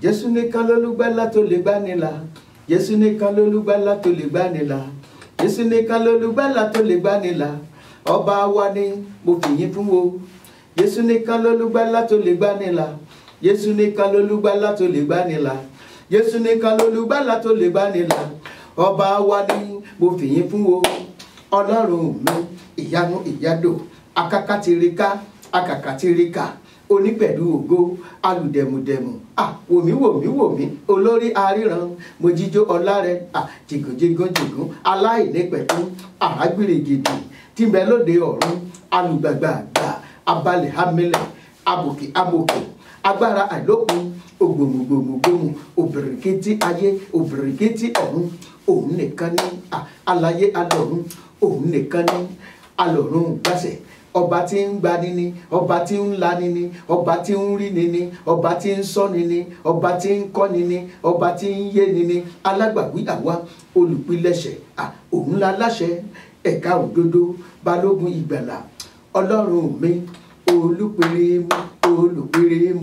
Jésù nìkan lolùgbàlà tó lè gbani là. Jésù nìkan lolùgbàlà tó lè gbani là. Jésù nìkan lolùgbàlà tó lè gbani là. Ọba wa ni mo fìyìn fún o. Jésù nìkan lolùgbàlà tó lè gbani là. Jésù nìkan lolùgbàlà tó lè gbani là. Jésù nìkan lolùgbàlà tó lè gbani là. Ọba wa ni mo fìyìn fún o. Ọlọ́run mi ìyanu ìyádò akakatirika akakatirika onípẹ̀lú ògo alùdẹ̀mùdẹ̀mù wòmí olórí aríran mo jíjó ọlá rẹ jìgùn aláìnípẹ̀kún àrágbìrìgìdì tí ń bẹ lóde ọ̀run alùgbàgbàgbà abalẹ̀ hamilẹ̀ abòkè agbára àìlópin ògbòmùgbòmùgbòmù òbìrìkìtì ayé òbìrìkìtì ọ̀run òun nìkan ní aláyé alọ̀run òun nìkan ní alọ̀run gbàṣẹ. Ọba tí ń gbani ni, ọba tí ń lani ni, ọba tí ń rí ni ni, ọba tí ń sọ́ni ni, ọba tí ń kọ́ni ni, ọba tí ń yé ni ni, alágbàwí àwa olùpilẹ̀ṣẹ̀ òun la láṣẹ ẹ̀ka òdodo balógun ìgbàlà. Ọlọ́run mi olùpẹ̀rẹ̀mú olùpẹ̀mẹ́rin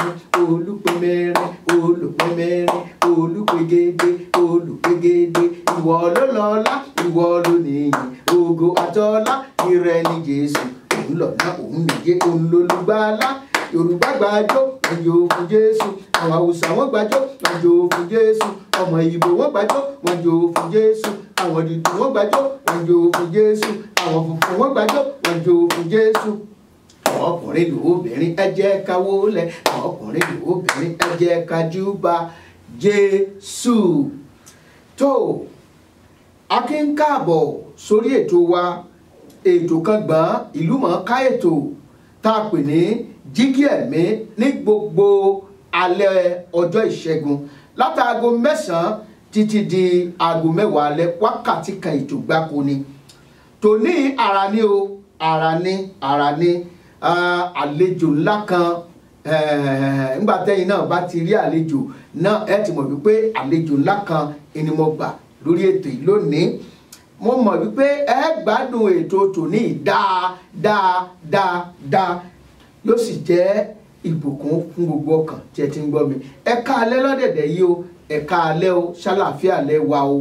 olùpẹ̀gẹ́dẹ́ ìwọ ló lọ́lá ìwọ ló níyìn ògo àtọlá ìrẹ ni Jésù òun lọ́lá òun nìyé òun lolùgbàlà. Yorùbá gbàjọ wọn jó fún Jésù, àwọn Haúsá wọn gbàjọ wọn jó fún Jésù, ọmọ Ìgbò wọn gbàjọ wọn jó fún Jésù, àwọn dúdú wọn gbàjọ wọn jó fún Jésù, àwọn funfun wọn gbàjọ wọn jó fún Jésù. Ọkùnrin lóbìnrin ẹ jẹ́ ká wólẹ̀, ọkùnrin lóbìnrin ẹ jẹ́ ká júbà Jésù. Tó a kí ń káàbọ̀ sórí ètò wa, ètò kan gbọ́n ìlú mọ̀ọ́ká ètò tá a pè ní jígí ẹ̀mí ní gbogbo alẹ́ ọjọ́ ìṣẹ́gun látàgò 9 títí di aago 10 alẹ́, wákàtí kan ètò gbáko ni. Tòní ara ní o, ara ní àlejò ńlá kan. Nígbà tẹ́yìn náà bá ti rí àlejò náà ẹ ti mọ̀ wípé àlejò ńlá kan ni mo gbà lórí ètò yìí lónìí. Mo mọ̀ wípé ẹ gbádùn ètò tòní dáadáa yóò sì jẹ́ ìbùkún fún gbogbo ọkàn tí ẹ ti ń gbọ́ mi. Ẹ káalẹ́ lọ́dẹ̀dẹ̀ yìí o, ẹ káalẹ́ o, ṣàlàáfíà lẹ wa o,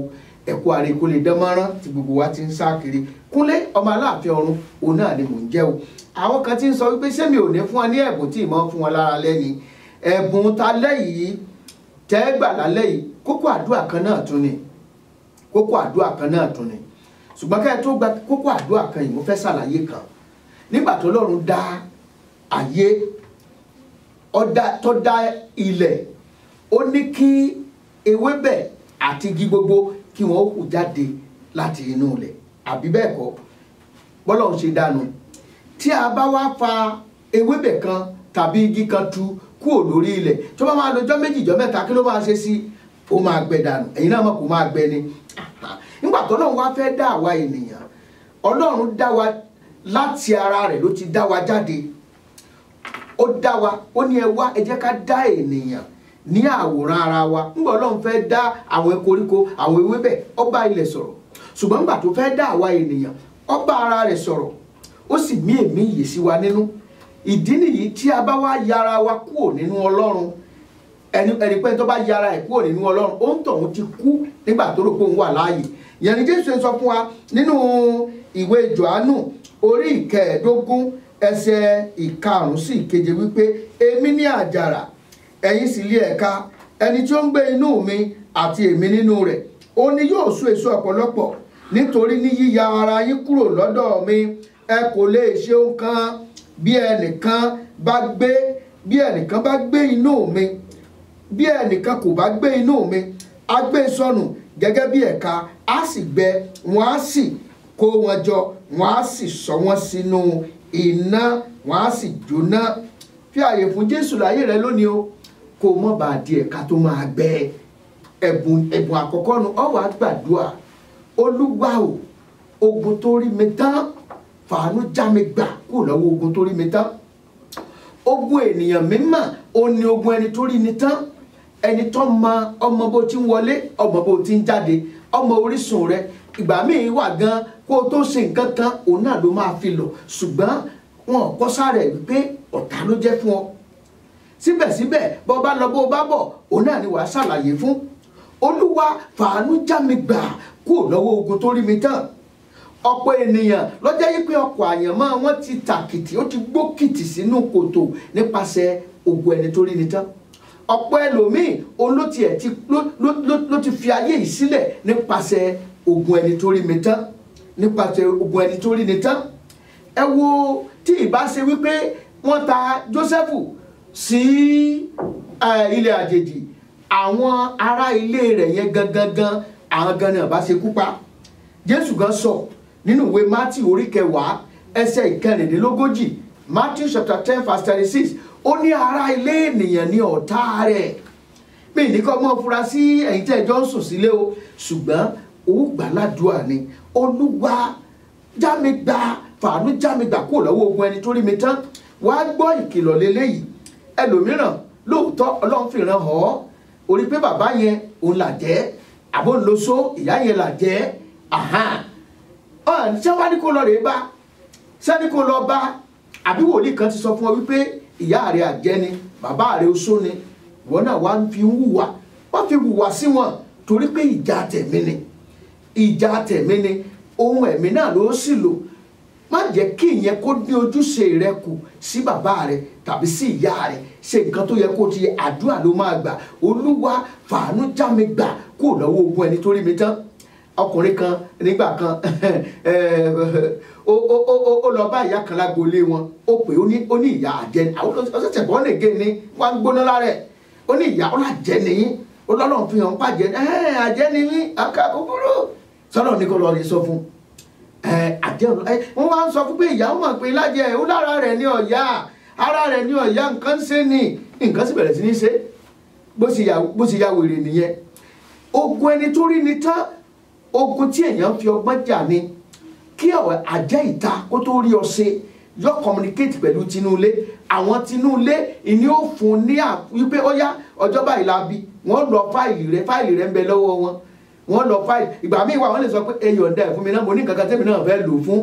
ẹ̀kú àríkò lè dánmọ́rán tí gbogbo wa ti ń sá kiri. Kúnlé ọmọ Aláàfin ọ̀run òun náà ni mò ń jẹ́ o. Àwọn kan ti ń sọ wípé ṣé mi ò ní fún wọn ní ẹ̀bùn tí ìmọ̀ fún wọn lára lẹ́ni. Ẹ̀bùn ta lẹ́yìí tẹ́gbà lálẹ́ yìí kókó àdúrà kan náà tún ni, ṣùgbọ́n kẹ́ ẹ tó gba kókó àdúrà kan yìí mo fẹ́ ṣàlàyé kan. Nígbà tó Ọlọ́run dá ayé tó dá ilẹ̀, ó ní kí ewébẹ̀ àti igi gbogbo kí wọ́n hù jáde láti inú ilẹ̀, àbí bẹ́ẹ̀ kọ́ bọ́lọ́run ṣe dànù. Tí a bá wá fa ewébẹ̀ kan tàbí igi kan tu kúrò lórí ilẹ̀ tó bá máa lọ́jọ́ 2 ọjọ́ 3 kí ló máa ṣe sí? Ó máa gbẹ dànù. Ẹ̀yin náà mọ̀ kó máa gbẹ ni. Nígbà tó Ọlọ́run wá fẹ́ dá àwa ènìyàn, Ọlọ́run dá wa láti ara rẹ̀ ló ti dá wa jáde. Ó dá wa, ó ní ẹ wá ẹ jẹ́ ká dá ènìyàn ní àwòrán ara wa. Nígbà Ọlọ́run fẹ́ dá àwọn koríko àwọn ewébẹ̀ ó bá ilẹ̀ sọ̀rọ̀, ṣùgbọ́n nígbà tó fẹ́ dá àwa ènìyàn ó bá ara rẹ̀ sọ̀rọ̀, ó sì mí èmí ìyè sí wa nínú. Ìdí nìyí tí a bá wá yára wa kúrò nínú Ọlọ́run, ẹni pé tó bá yára ẹ̀ kúrò nínú Ọlọ́run ó ń tọ̀hún ti kú nígbà tó rò pé òun wà láàyè. Ìyẹn ni Jésù sọ fún wa nínú ìwé Jòhánù orí 15 ẹsẹ̀ 5 sí 7 wípé èmi ní àjàrà ẹ̀yin sì lé ẹ̀ka, ẹni tí ó ń gbé inú mi àti èmi nínú rẹ̀ ó ní yóò so èso ọ̀pọ̀lọpọ̀, nítorí ní yíya ara yín kúrò lọ́dọ̀ mi ẹ kò lè ṣe ohun kan. Bí ẹnìkan bá gbé inú mi, bí ẹnìkan kò bá gbé inú mi, á gbé sọnù gẹ́gẹ́ bí ẹ̀ka, á sì gbẹ, wọ́n á sì kó wọn jọ, wọ́n á sì sọ wọ́n sínú iná, wọ́n á sì jóná. Fi àyè fún Jésù láyé rẹ lónìí o, kó mọ́ bá di ẹ̀ka tó máa gbẹ. Ẹ̀bùn àkọ́kọ́ nu ó wá gbàdúrà. Olúwa o, ogun tó rí mi tán fàánú já mi gbà kúrò lọ́wọ́ ogun tó rí mi tán. Ogun ènìyàn mímọ́ ó ní ogun ẹni tó rí ni tán. Ẹni tó mọ ọmọ bó ti ń wọlé, ọmọ bó ti ń jáde, ọmọ orísun rẹ. Ìgbà míì wà gan kó tó ṣe nǹkan kan òun náà ló máa fi lọ, ṣùgbọ́n wọn kọ́ sára ẹ̀ wípé ọ̀tá ló jẹ́ fún ọ. síbẹ̀síbẹ̀ bó bá lọ bó bá bọ̀ òun náà ni wàá ṣàlàyé fún. Olúwa fàánú já mi gbà kúrò lọ́wọ́ ogun tó rí mi tán. Ọ̀pọ̀ ènìyàn lọ́jọ́ yìí pé ọkọ̀ àyànmọ́ wọn ti tàkìtì, ó ti gbókìtì sínú kòtò nípasẹ̀ ogun ẹni tó rí ni tán. Ọ̀pọ̀ ẹlòmíì ló ti fi ayé yìí sílẹ̀ nípasẹ̀ ogun ẹni tó rí mi tán, nípasẹ̀ ogun ẹni tó rí ni tán. Ẹ wo tí ìbá ṣe wípé wọ́n ta Jósẹ́fù sí ilẹ̀ àjèjì, àwọn ará ilé rẹ̀ yẹn gangan àwọn gan náà bá ṣe kú pa. Jésù gan sọ nínú ìwé Matthew orí 10 ẹsẹ̀ 14, Matthew chapter 10 verse 36, ó ní ará ilé ènìyàn ní ọ̀tá rẹ̀. Mi ní kọ́ mọ́ fura sí ẹ̀yin tẹ́ jọ ń sùn sílé o, ṣùgbọ́n ó gbàládùá ni. Olúwa já mi gbà, fàánú já mi gbà kúrò lọ́wọ́ ogun ẹni tó rí mi tán. Wàá gbọ́ ìkìlọ̀ lélẹ́yìí. Ẹlòmíràn lóòótọ́ Ọlọ́run fi ràn ọ́, orí pé bàbá yẹn òun là jẹ́, àbó ń lo só ìyá yẹn là jẹ́. Ṣé wá ní kó lọ rèé bá, ṣé ní kó lọ bá, àbí wòlíì kan ti sọ fún ọ wípé ìyá rẹ̀ àjẹ́ ni, bàbá rẹ̀ oṣó ni, ìwọ náà wá ń fi hùwà, wọ́n fi hùwà sí wọn torí pé ìjà tẹ̀mí ni, ìjà tẹ̀mí ni, ohun ẹ̀mí náà ló sì lò. Má jẹ́ kí ìyẹn kó dín ojúṣe rẹ kù sí bàbá rẹ tàbí sí ìyá rẹ. Ṣe nǹkan tó yẹ kó ti àdúrà ló máa gbà. Olúwa fàánú já mi gbà kúrò lọ́wọ́ ogun ẹni tó rí mi tán. Ọkùnrin kan nígbà kan ó lọ bá ìyá kan lágboolé wọn, ó pè ó ní ìyá àjẹ́, àwọn ọ̀sẹ̀ bọ́ nìgé ni wọ́n á gbóná lára ẹ̀. Ó ní ìyá ọ̀làjẹ́ nìyí, Ọlọ́run fi hàn pàjẹ́ àjẹ́ ni mí, àkàkùkùrú sọ́dọ̀ ní kó lọ rí sọ fún àjẹ́ wọ́n wá ń sọ fún pé ìyá ó mọ̀ pé lájẹ́ ó lára rẹ̀ ní ọ̀yá, ara rẹ̀ ní ọ̀yá, nǹkan ṣe ni, nǹkan sì bẹ̀rẹ̀ sí ní ṣe bó ṣe ya wèrè nìyẹn. Ogun ẹni tó rí ni tán, ogun tí èèyàn fi ọgbọ́n jà ni. Kí àjẹ́ ìta kó tó rí ọ ṣe yọ communicate pẹ̀lú tinúlé, àwọn tinúlé ìní ó fún ní wípé ó yá ọjọ́ báyìí la bí, wọ́n lọ fáìlì rẹ̀ ń bẹ lọ́wọ́ wọn, wọ́n lọ fáìlì. Ìgbà míì wà wọ́n lè sọ pé ẹyọ̀ ọ̀dà ẹ̀ fún mi náà, mo ní nǹkan kan tẹ́mi náà fẹ́ lò fún.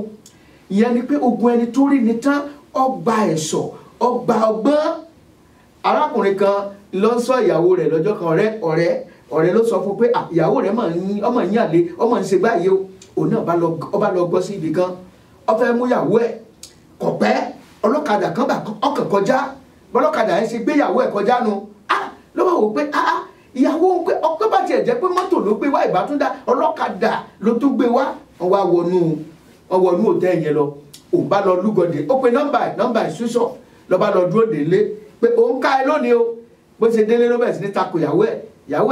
Ìyẹn ni pé ogun ẹni tó rí ni tán ọgbà ẹ̀ṣọ́, ọgbà ọgbọ́n. Arákùnrin kan ló ń sọ ìyàwó rẹ̀ lọ́jọ́ kan, ọ̀rẹ́ ló sọ fún pé ìyàwó rẹ̀ ọmọ ń yàlé, ọmọ ń ṣe báyìí o. Òun náà bá lọ gbọ́ sí ibì kan, ó fẹ́ mú ìyàwó ẹ̀, kò pẹ́ ọlọ́kadà kan bá ọkàn kọjá, bọ́lọ́kadà ẹ̀ ṣe gbé ìyàwó ẹ̀ kọjá nu. Ló bá wò pé ìyàwó ń pé ọpẹ́ bá tiẹ̀ jẹ́ pé mọ́tò ló gbé wá, ìbátúndà ọlọ́kadà ló tún gbé wá. Wọ́n wá wọnú òtẹ́ yẹn lọ, òun bá lọ lúgọ̀dẹ̀, ó pe nọ́mbà ìṣúṣọ̀, lọ bá lọ dúró délé pé òun ká ẹ lónìí o. Bó ṣe délé ló bẹ̀rẹ̀ sí ní takò ìyàwó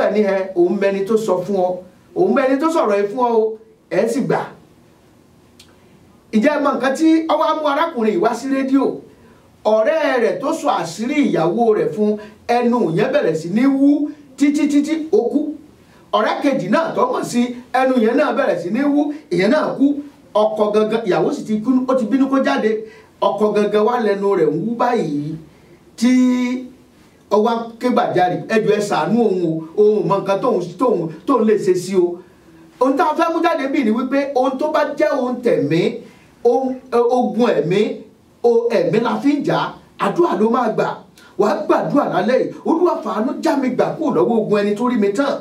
ẹ̀ ní òun mẹni tó sọ fún ọ, òun mẹni tó sọ̀rọ̀ ẹ fún ọ o, ẹ̀ sì gbà. Ìjẹ́ mọ nǹkan tí ó wá mú arákùnrin yìí wá sí rédíò, ọ̀rẹ́ rẹ̀ tó sọ àṣírí ìyàwó rẹ̀ fún, ẹnu yẹn bẹ̀rẹ̀ sí ní wú títí ó kú. Ọ̀rẹ́ kejì náà tó mọ̀ sí, ẹnu yẹn náà bẹ̀rẹ̀ sí ní wú, ìyẹn náà kú. Ọkọ gangan ìyàwó sì ti bínú kó jáde, ọkọ gangan wá lẹ́nu rẹ̀ ń wú báyìí tí ọwọ́ kébàjarì, ẹjọ́ ẹ ṣàánú òun mọ nǹkan tóun lè ṣe sí o. Ohun tá a fẹ́ mú jáde bí ni wípé ohun tó bá jẹ́ ohun tẹ̀mí, ogun ẹ̀mí la fi ń jà, àdúrà ló máa gbà. Wàá gbàdúrà lálẹ́ yìí, Olúwa fàánú já mi gbà kúrò lọ́wọ́ ogun ẹni tó rí mi tán.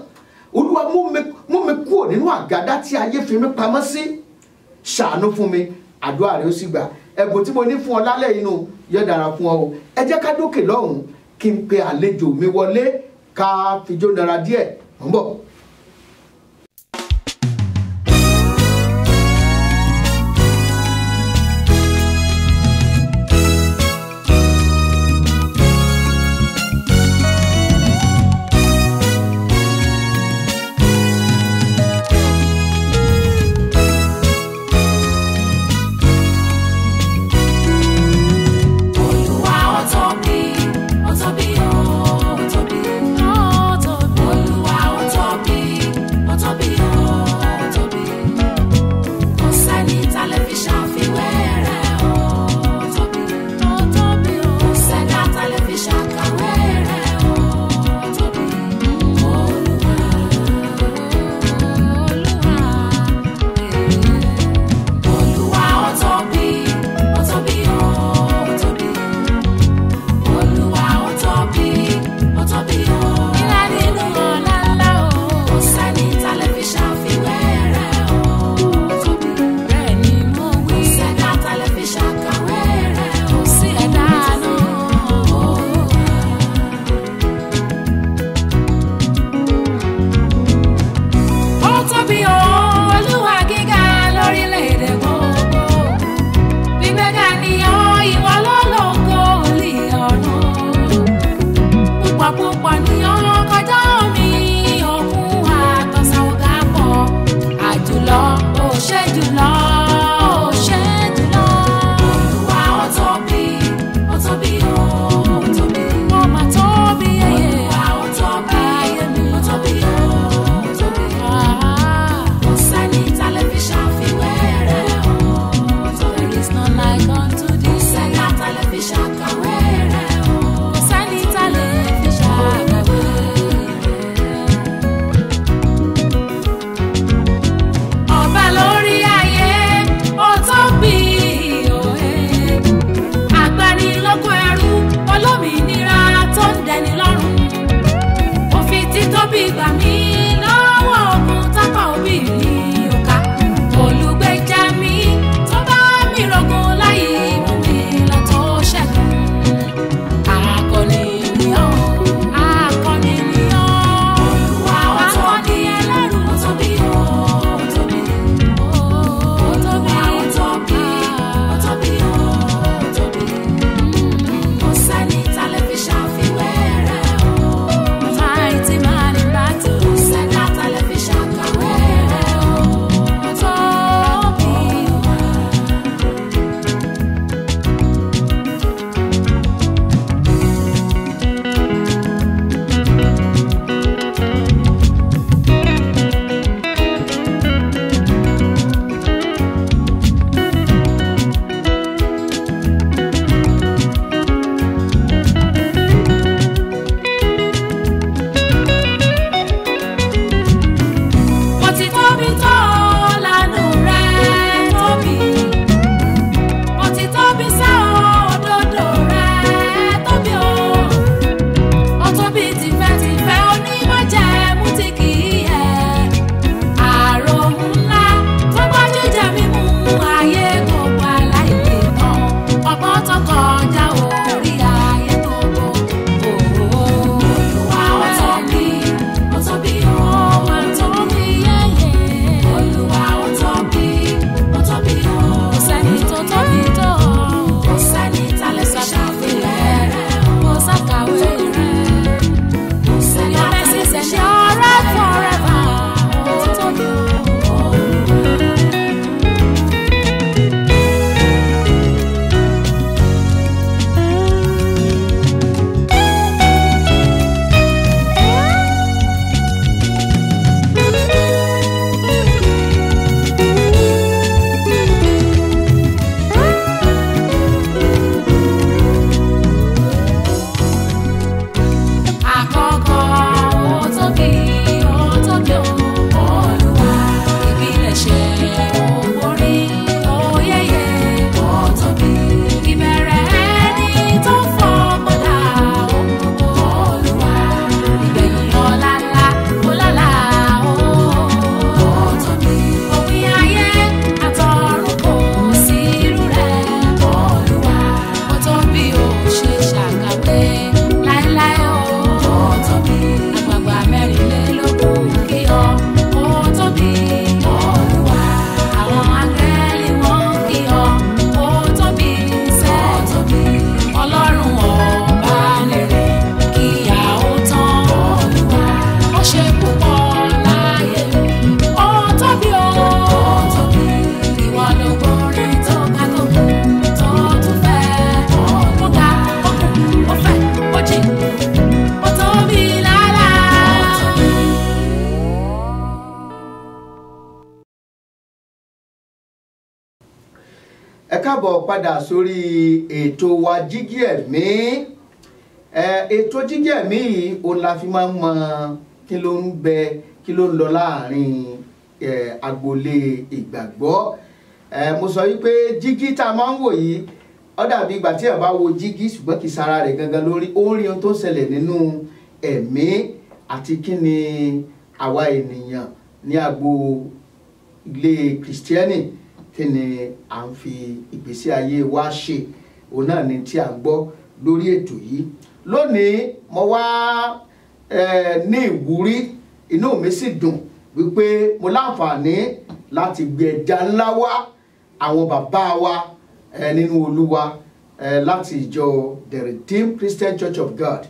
Olúwa mú mi kúrò nínú àgádá tí ayé fi mi pamọ́ sí. Ṣàánú fún mi, àdúrà rẹ̀ ó sì gbà. Ẹ̀bùn tí mo ní fún ọ lálẹ́ yìí nù yóò dára fún ọ o. Ẹ jẹ́ ká dókè lọ́hùn kí n pe àlejò mi wọlé ká fi jó nara díẹ̀, mò ń bọ̀. Olúwa ó tóbi. tóbi gbà mí lọ́wọ́ ogun tápá òbí mi ò ká. Olùgbèjà mi tó bá mi rògùn láyé mú mi lọ tó ṣẹ́gun. Akọni ni ọ́, akọni ni ọ́. Olúwa ó tóbi, ẹlẹ́rù ó tóbi ó tóbi. Ó tóbi, ó tóbi, ó tóbi ó tóbi. Kò sẹ́ni tá lè fi ṣàfiwé rẹ̀ o. Mighty man in battle. Kò sẹ́ni tá lè fi ṣàkàwé rẹ̀ o. Ó tóbi ó. Mo ti tóbi tó lánàá rẹ̀ tóbi. Mo ti tóbi sá òdodo rẹ̀ tóbi o. Ó tóbi tìfẹ́tìfẹ́ onímọ̀jẹ̀mú tí kì í yẹ̀. Àrò ńlá tó gbájú jẹ mímú ayé gbogbo aláìlè tán. Ọgbọ́n tó kọjá orí ayé gbogbo. Olúwa ó tóbi, ó tóbi ó, ó tóbi yẹ́yẹ́. Olúwa ó tóbi, ó tóbi ó. Kò sẹ́ni tó tóbi tó. Kò sẹ́ni tá lè fi ṣàfiwé rẹ̀ o. Kò ṣàkàwé rẹ̀. Kò sẹ́ni tá lè fi ṣàfiwé rẹ̀ forever. Ó tóbi ó. Àkọ́kọ́ ó tóbi ó. Olúwa ìpilẹ̀ṣẹ̀ òwòrí ó yẹ́yẹ́ ó tóbi. Ìbẹ̀rẹ̀ ẹni tó fọgbọ́n dá ó. Olúwa ìgbẹ̀yìn ọ̀làlà ọ̀làlà ó tóbi. Òpin ayé àtọ̀run kò sí irú rẹ̀. Olúwa ó tóbi ó ṣe ṣàkàwé láéláé ó tóbi. Àgbààgbà mẹ́rìnlélógún kí ọ ó tóbi. Olúwa àwọn áńgẹ́lì wọn kí ọ ó tóbi sẹ́ tóbi. Ọlọ́run ọba nìrè kíyà ó tán. Olúwa ó ṣe púpọ̀ láyé mi. Ó tóbi ó tóbi. Ìwọ ló gbórin tó ga tó kù tó tún fẹ́. Ó ga ó kù ó fẹ́ ó jìn ó tóbi lálá. Ẹ káàbọ̀ padà sórí ètò wa Jígí Ẹ̀mí. Ètò Jígí Ẹ̀mí yìí òun la fi máa ń mọ kí ló ń bẹ kí ló ń lọ láàrin agboolé ìgbàgbọ́. Mo sọ wípé jígí tá a máa ń wò yìí ó dàbí ìgbà tí ẹ bá wo jígí ṣùgbọ́n kì í sara rẹ̀ gangan lórí ó ń rí ohun tó ń ṣẹlẹ̀ nínú ẹ̀mí àti kí ni àwa ènìyàn ní agbo ilé kìrìsìtẹ́nì kí ni à ń fi ìgbésí ayé wa ṣe. Òun náà ni tí à ń gbọ́ lórí ètò yìí lónìí. Mo wá ní ìwúrí, inú mi sì dùn wípé mo láǹfààní láti gbé ẹja ńlá wá àwọn bàbá wa nínú Olúwa láti ìjọ The Redeemed Christian Church of God.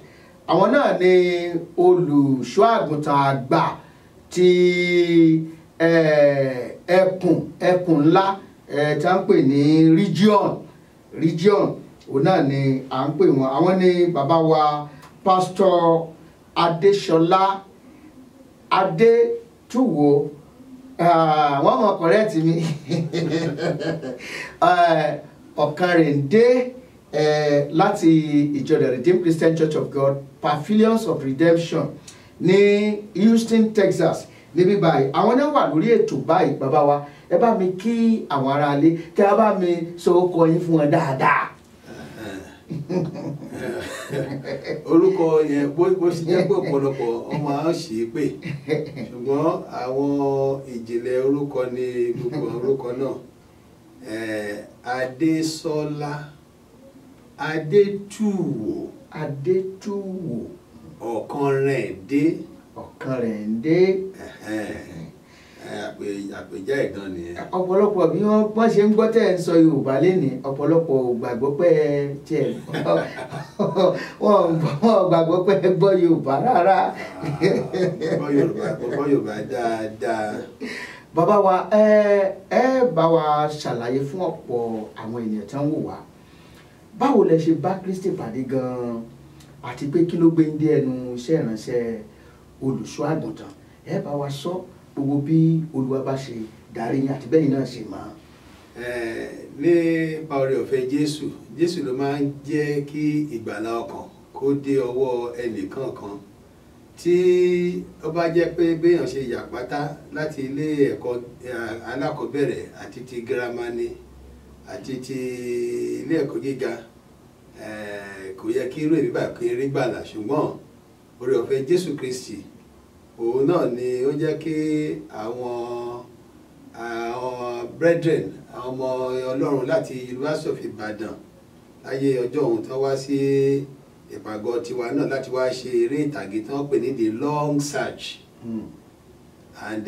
Àwọn náà ni olùṣọ́ àgùntàn àgbà ti ẹkùn ńlá tí a ń pè ní region òun náà ni à ń pè wọ́n. Àwọn ni bàbá wa Pastor Adéṣọlá Adétúwò wọ́n mọ̀ correct mi Ọ̀kànrẹ̀ndé láti ìjọ The Redeemed Christian Church of God Pavilions of Redemption ní Houston, Texas níbí báyìí. Àwọn náà wà lórí ètò báyìí. Bàbá wa ẹ bá mi kí àwọn ará ilé kí a bá mi sọ orúkọ yín fún wọn dáadáa. orúkọ yẹn bó ṣe jẹ́ pé ọ̀pọ̀lọpọ̀ wọ́n máa ń ṣì í pè ṣùgbọ́n àwọn ìjìnlẹ̀ orúkọ ni gbogbo orúkọ náà. Adésọlá Adétúwò Adétúwò Ọ̀kanrẹ̀ndé. Ọ̀kanrẹ̀ndé. Àpèjá ìdán nìyẹn. Ọ̀pọ̀lọpọ̀ bí wọ́n ṣe ń gbọ́ tẹ́ ẹ̀ ń sọ Yorùbá lénìí ọ̀pọ̀lọpọ̀ ò gbàgbọ́ pé tiẹ̀ wọ́n gbàgbọ́ pé gbọ́ Yorùbá rárá. Gbọ́ Yorùbá dáadáa. Bàbá wa ẹ bá wa ṣàlàyé fún ọ̀pọ̀ àwọn ènìyàn tí wọ́n wò wá báwo lẹ ṣe bá Kristi pàdé gan-an àti pé kí ló gbé ń dé ẹnu iṣẹ́ ìránṣẹ́ olùṣọ́ àgùntàn ẹ bá wa sọ gbogbo bí Olúwa bá ṣe darí yín àti bẹ́yìn náà ṣe máa. Nípa oore ọ̀fẹ́ Jésù ló máa ń jẹ́ kí ìgbàlá ọkàn kó dé ọwọ́ ẹnìkọ̀ọ̀kan tí ó bá jẹ́ pé béèyàn ṣe yà pátá láti ilé ẹ̀kọ́ alákọ̀ọ́bẹ̀rẹ̀ àti ti girama ni àti ti ilé ẹ̀kọ́ gíga kò yẹ kí irú èmi bá kí n rí gbàlà ṣùgbọ́n oore ọ̀fẹ́ Jésù Kristi òun náà ni ó jẹ́ kí àwọn brethren àwọn ọmọ Ọlọ́run láti University of Ibadan láyé ọjọ́ òun tán wá sí ìpàgọ́ tiwa náà láti wá ṣe eré ìtàgé tí wọ́n pè ní The Long Search. And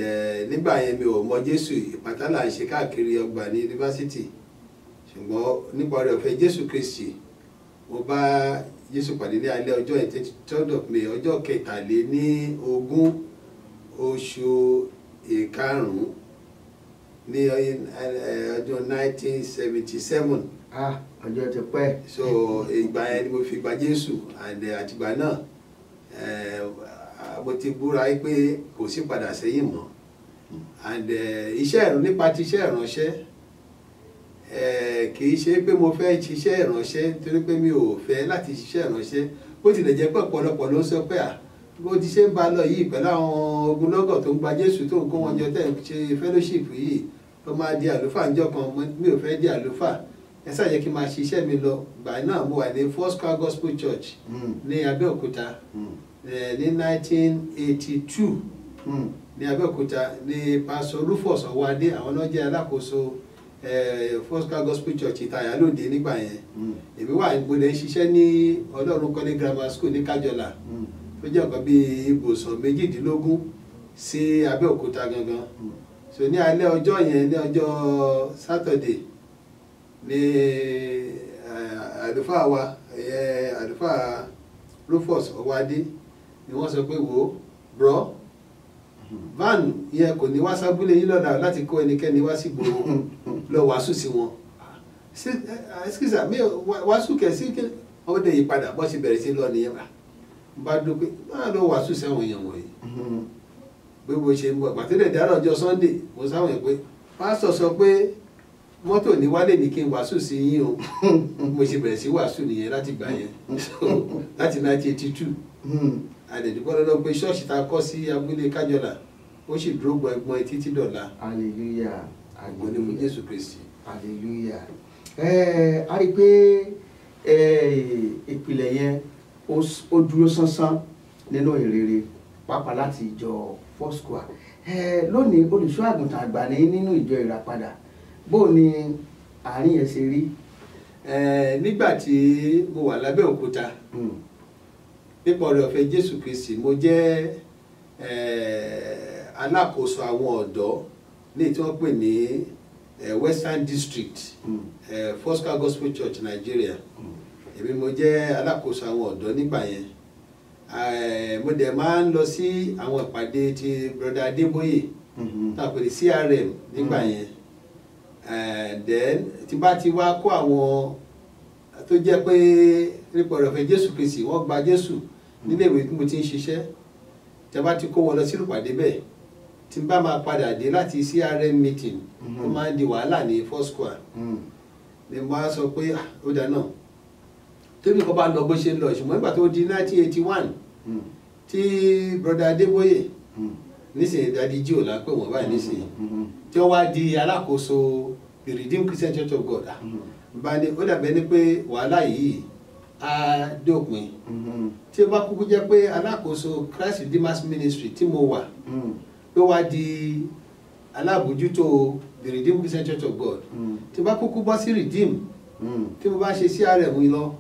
nígbà yẹn mi ò mọ Jésù ìpátá là ń ṣe káàkiri ọgbà ní yunifásitì ṣùgbọ́n nípa oore ọ̀fẹ́ Jésù Kristi mo bá Jésù pàdé ní alẹ́ ọjọ́ 23rd of May ọjọ́ 23 oṣù ìkarùn-ún ní ọdún 1977. Ọjọ́ ti pẹ́. So ìgbà yẹn ni mo fi gba Jésù and àtìgbà náà mo ti búra pé kò sí padà sẹ́yìn mọ́ and nípa ti iṣẹ́ ìránṣẹ́ kì í ṣe pé mo fẹ́ ṣiṣẹ́ ìránṣẹ́ nítorí pé mi ò fẹ́ láti ṣiṣẹ́ ìránṣẹ́ bó tilẹ̀ jẹ́ pé ọ̀pọ̀lọpọ̀ ló ń sọ pé bó ti ṣe ń bá lọ yìí pẹ̀lú àwọn ogunlọ́gọ̀ tó ń gba Jésù tó ń kó wọn jọ tẹ̀ ń ṣe fellowship yìí tó máa di àlùfáà níjọ́ kan mi ò fẹ́ di àlùfáà ẹ ṣáà jẹ́ kí n máa ṣiṣẹ́ mi lọ gbà náà mo wà ní Foursquare Gospel Church ní Abẹ́òkúta ní 1982 ní Abẹ́òkúta ní Pastor Rufus Ọwádé àwọn náà jẹ́ alákòóso Foursquare Gospel Church Ìtàyálòdé nígbà yẹn èmi wà gbọ́dọ̀ ń ṣiṣẹ́ ní Ọlọ́run Kọ́lé Grammar School ní Kájọlà tó jẹ́ nǹkan bíi ibùsọ̀ 18 sí Abẹ́òkúta gangan so ní alẹ́ ọjọ́ yẹn ní ọjọ́ Saturday ní àlùfáà wa àlùfáà Rufus Ọwádé ni wọ́n sọ pé wò ó bro van yẹn kò ní wá sábúlé yín lọ́dà láti kó ẹnikẹ́ni wá sí gbòòrò lọ wàásù sí wọn ẹsikísà mi wàásù kẹsí ọmọdé yìí padà bọ́ sí bẹ̀rẹ̀ sí lọ nìyẹn bá dúpẹ́ máa lọ wàásù sí àwọn èèyàn wọ̀nyí pé bó ṣe ń bọ̀ pàtẹ́lẹ̀ dáná ọjọ́ Sunday mo sáwọn yẹn pé pásítọ̀ sọ pé mọ́tò ní wálé ní kí n wàásù sí yín o mo ṣe bẹ̀rẹ̀ sí wàásù nìyẹn láti gbà yẹn láti 1982 àdẹ̀dùpọ̀ lọ́dọ̀ pé ṣọ́ọ̀ṣì ta kọ́ sí abúlé Kájọlà ó sì dúró gbọ̀ngbọ̀n títí dọ̀la. Hallelujah. Àgbọ̀n ní fún Jésù Kristi. Hallelujah. A rí i pé ìpìlẹ̀ yẹn ó dúró sánsán nínú ìrere pàápàá láti ìjọ Foursquare. Lónìí olùṣọ́ àgùntàn àgbà ní nínú ìjọ Ìràpadà bó ni àárín yẹn ṣe rí. Nígbà tí mo wà lábẹ́òkúta nípa oore ọ̀fẹ́ Jésù Kristi mo jẹ́ alákòóso àwọn ọ̀dọ́ ní tí wọ́n pè ní Western District Foursquare Gospel Church Nigeria èmi mo jẹ́ alákòóso àwọn ọ̀dọ́ nígbà yẹn mo dẹ̀ máa ń lọ sí àwọn ìpàdé ti brother Adébóyè tá a pè ní CRM nígbà yẹn then tí bá ti wá kó àwọn tó jẹ́ pé nípa oore ọ̀fẹ́ Jésù Kristi wọ́n gba Jésù nílé ìwé tí mo ti ń ṣiṣẹ́ tí a bá ti kó wọn lọ sí ìpàdé bẹ́ẹ̀ tí n bá máa padà dé láti CRM meeting ó máa ń di wàhálà ní Foursquare ni mo á sọ pé ó dáná tóbi kan bá lọ bó ṣe ń lọ ṣùgbọ́n nígbà tó di 1981 tí brother Adébóyè nísìnyí dadi jí ò lápẹ́ wọ́n báyìí nísìnyí tí wọ́n wá di alákòóso the Redeemed Christian Church of God bá ní ó dàbẹ́ ní pé wàhálà yìí á dópin tí ó bá kúkú jẹ́ pé alákòóso Christ Redeemers Ministry tí mo wà ló wá di alábòjútó the Redeemed Christian Church of God tí bá kúkú bọ́ sí Redeem tí mo bá ṣe CRM lọ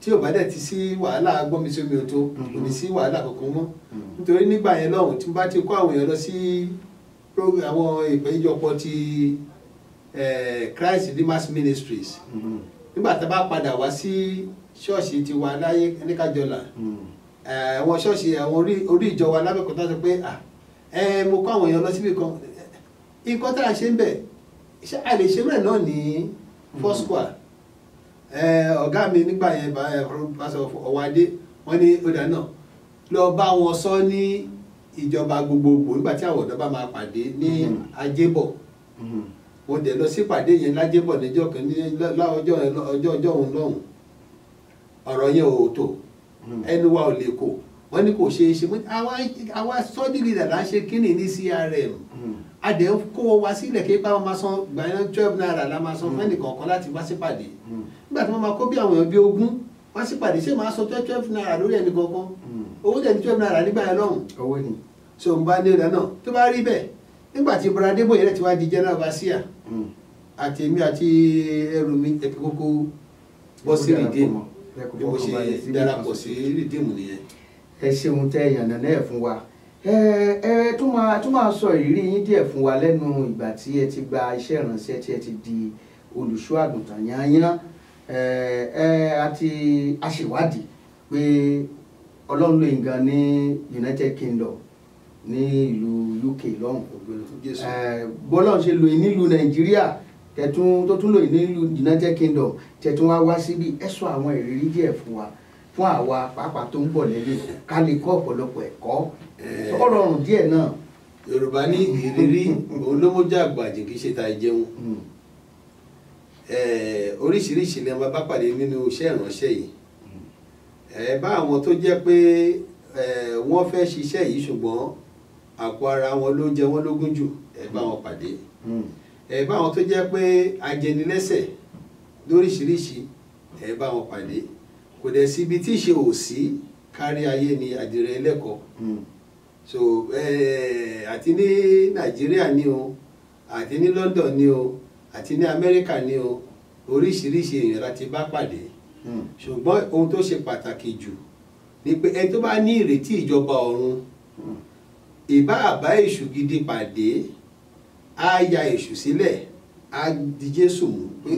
tí ò bá dẹ̀ ti sí wàhálà gbọ́nmisómi òtó kò ní sí wàhálà kankan mọ́ nítorí nígbà yẹn lọ́hùn tí mo bá ti kó àwọn èèyàn lọ sí àwọn ìpéjọpọ̀ ti Christ Redeemers Ministries nígbà tá a bá padà wá sí ṣọ́ọ̀ṣì ti wà láyé níkàjọlà àwọn ṣọ́ọ̀ṣì àwọn orí ìjọ wa lábẹ́kọ̀tà sọ pé mo kó àwọn èèyàn lọ síbi kan nǹkan tá a ṣe ń bẹ̀ a lè ṣe bẹ́ẹ̀ náà ní Foursquare ọ̀gá mi nígbà yẹn pásọ Ọ̀wádé wọ́n ní ọ̀dà náà lọ bá wọn sọ ní ìjọba gbogbogbò nígbà tí àwọn ọ̀dọ́ bá máa pàdé ní Ajébọ̀ wọ́n dẹ̀ lọ sí pàdé yẹn lájébọ̀ níjọ́ kan ní ọjọ́ òun lọ́hùn ọ̀rọ̀ yẹn ò tó ẹnu wa ò lè kó wọ́n ní kò ṣeé ṣe àwa study leader là ń ṣe kíni ní CRM a dẹ̀ ń kó wa sílẹ̀ kí bá wọn máa san gbàyàn 12 naira la máa san fẹ́ni kọ̀ọ̀kan láti wá sípàdé nígbà tí wọ́n máa kó bí àwọn èèyàn bí 20 wá sípàdé ṣé máa san 12 naira lórí ẹni kọ̀ọ̀kan owó tẹ̀ ní 12 naira nígbà yẹn lọ́hùn owó ni so n bá ní ìlànà náà tó bá rí bẹ́ẹ̀ nígbà tí Brother Adébóyè rẹ̀ ti wá di general overseer àti èmi àti ẹrù mi ẹ̀pẹ̀ kókó bọ́ sí Redeem bí mo ṣe darapọ̀ sí Redeem nìyẹn. ẹ ṣeun tẹ yànnà náà fún wa ẹ tún máa sọ ìrírí yín díẹ̀ fún wa lẹ́nu ìgbà tí ẹ ti gba iṣẹ́ ìránṣẹ́ tí ẹ ti di olùṣọ́ àgùntàn yányán àti aṣèwádìí pé Ọlọ́run ló yín gan ní United Kingdom ní ìlú UK lọ́hùn bọ́lọ́run ṣe lò yín nílùú Nàìjíríà tó tún lò yín nílùú United Kingdom tẹ̀tún wá síbi ẹ sọ àwọn ìrírí díẹ̀ fún wa fún àwa pàápàá tó ń bọ̀ lẹ́yìn ká lè kọ́ ọ̀pọ̀lọpọ̀ ẹ̀kọ́ ọ̀rọ̀ ọ̀rùn díẹ̀ náà. Yorùbá ní ìrírí òun ló mú jàgbàjì kì í ṣe ta ìjẹun oríṣiríṣi ni a bá pàdé nínú iṣẹ́ ìránṣẹ́ yìí bá àwọn tó jẹ́ pé wọ́n fẹ́ ṣiṣẹ́ yìí ṣùgbọ́n àpò ara wọn ló jẹ wọ́n lógún jù bá wọn pàdé bá àwọn tó jẹ́ pé ajẹnilẹ́sẹ̀ lóríṣiríṣi bá wọn pàdé kò dẹ̀ síbi tí ìṣe ò sí kárí ayé ni àdìrẹ ẹlẹ́kọ̀ọ́ so àti ní Nàìjíríà ni o àti ní London ni o àti ní Amẹ́ríkà ni o oríṣiríṣi èèyàn láti bá pàdé ṣùgbọ́n ohun tó ṣe pàtàkì jù ni pé ẹni tó bá ní ìrètí ìjọba ọ̀run ìbá àbá èṣù gidi pàdé á ya èṣù sílẹ̀ á di Jésù mú pé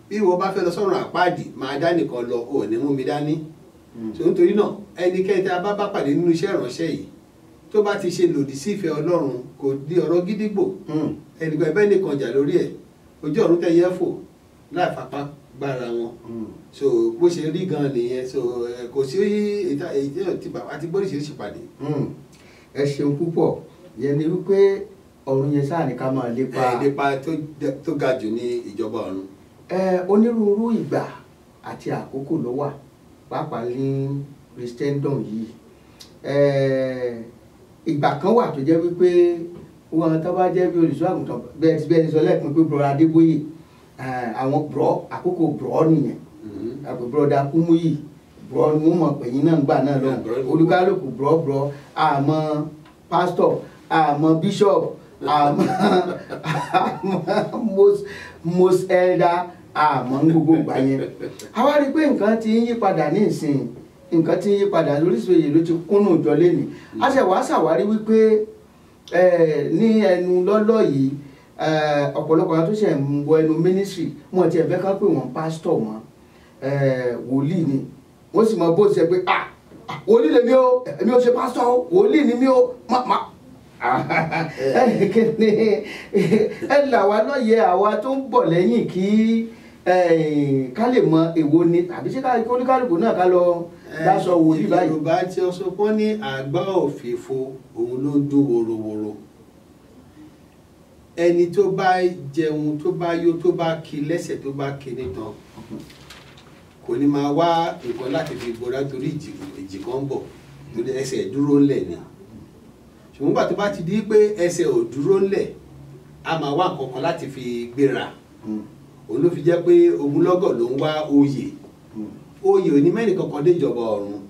bí wọ́n bá fẹ́ lọ sọ́run àpáàdì máa dá nìkan lọ ò ní mú mi dání so nítorí náà ẹnikẹ́ni tí a bá pàdé nínú iṣẹ́ ìránṣẹ́ yìí tó bá ti ṣe lòdì sí ìfẹ́ Ọlọ́run kò di ọ̀rọ̀ gídígbò ẹnìkan ẹbẹ́ nìkan jà lórí ẹ̀ ojú ọ̀run tẹ́ yẹ fò láì fapá gbára wọn so bó ṣe rí gan nìyẹn so kò sí àti gbóríṣiríṣi pàdé. ẹ ṣeun púpọ̀ yẹn ni wípé ọ̀run yẹn sáà ní ká máa lépa lépa tó ga jù ní ìjọba ọ̀run. onírúurú ìgbà àti àkókò ló wà pàápàá ní Christendom yìí ìgbà kan wà tó jẹ́ wípé wọn tó bá jẹ́ bí olùṣọ́ àgùntàn bẹ́ẹ̀ ti sọ lẹ́ẹ̀kan pé Brother Adébóyè àwọn àkókò brọ́ nìyẹn Brother Kúmúyì brọ́ ni wọ́n mọ̀ pé yín náà ń gbà náà lọ olúkálùkù brọ́ àmọ́ pásítọ̀ àmọ́ bishop àmọ́ most elder àmọ́ gbogbo ìgbà yẹn a wá rí i pé nǹkan ti ń yí padà ní ìsìn nǹkan ti ń yí padà lóríṣiríṣi èyí ló ti kúnnù jọ lẹ́nìí a ṣe wá ṣàwárí wípé ní ẹnu lọ́lọ́ yìí ọ̀pọ̀lọpọ̀ àwọn tó ṣe ń wọ ẹnu mínísírì wọn ti ẹ̀fẹ́ ká pé wọ́n pásítọ̀ wọn wòlíì ni wọ́n sì mọ bó ṣe pé wòlíì lèmi o èmi ò ṣe pásítọ̀ o wòlíì ni mi o ẹ là wá lóye àwa tó ń bọ̀ lẹ́yìn kí ká lè mọ èwo ni tàbí ṣé kálukú náà ká lọ dáṣọ wòlíì báyìí. Yorùbá tí ó sọ pé ní àgbá òfìfo òun ló ń dún worowóró ẹni tó bá jẹun tó bá yó tó bá kí lẹ́sẹ̀ tó bá kí nìtàn kò ní máa wá nǹkan láti fi gbọ́dá torí ìjì kan ń bọ̀ torí ẹsẹ̀ dúró ńlẹ̀ ni ṣùgbọ́n gbà tó bá ti di pé ẹsẹ̀ ò dúró ńlẹ̀ a máa wá nǹkan kan láti fi gbéra òun ló fi jẹ́ pé ogunlọ́gọ̀ ló ń wá oyè oyè ò ní mẹ́rin kankan dé ìjọba ọ̀run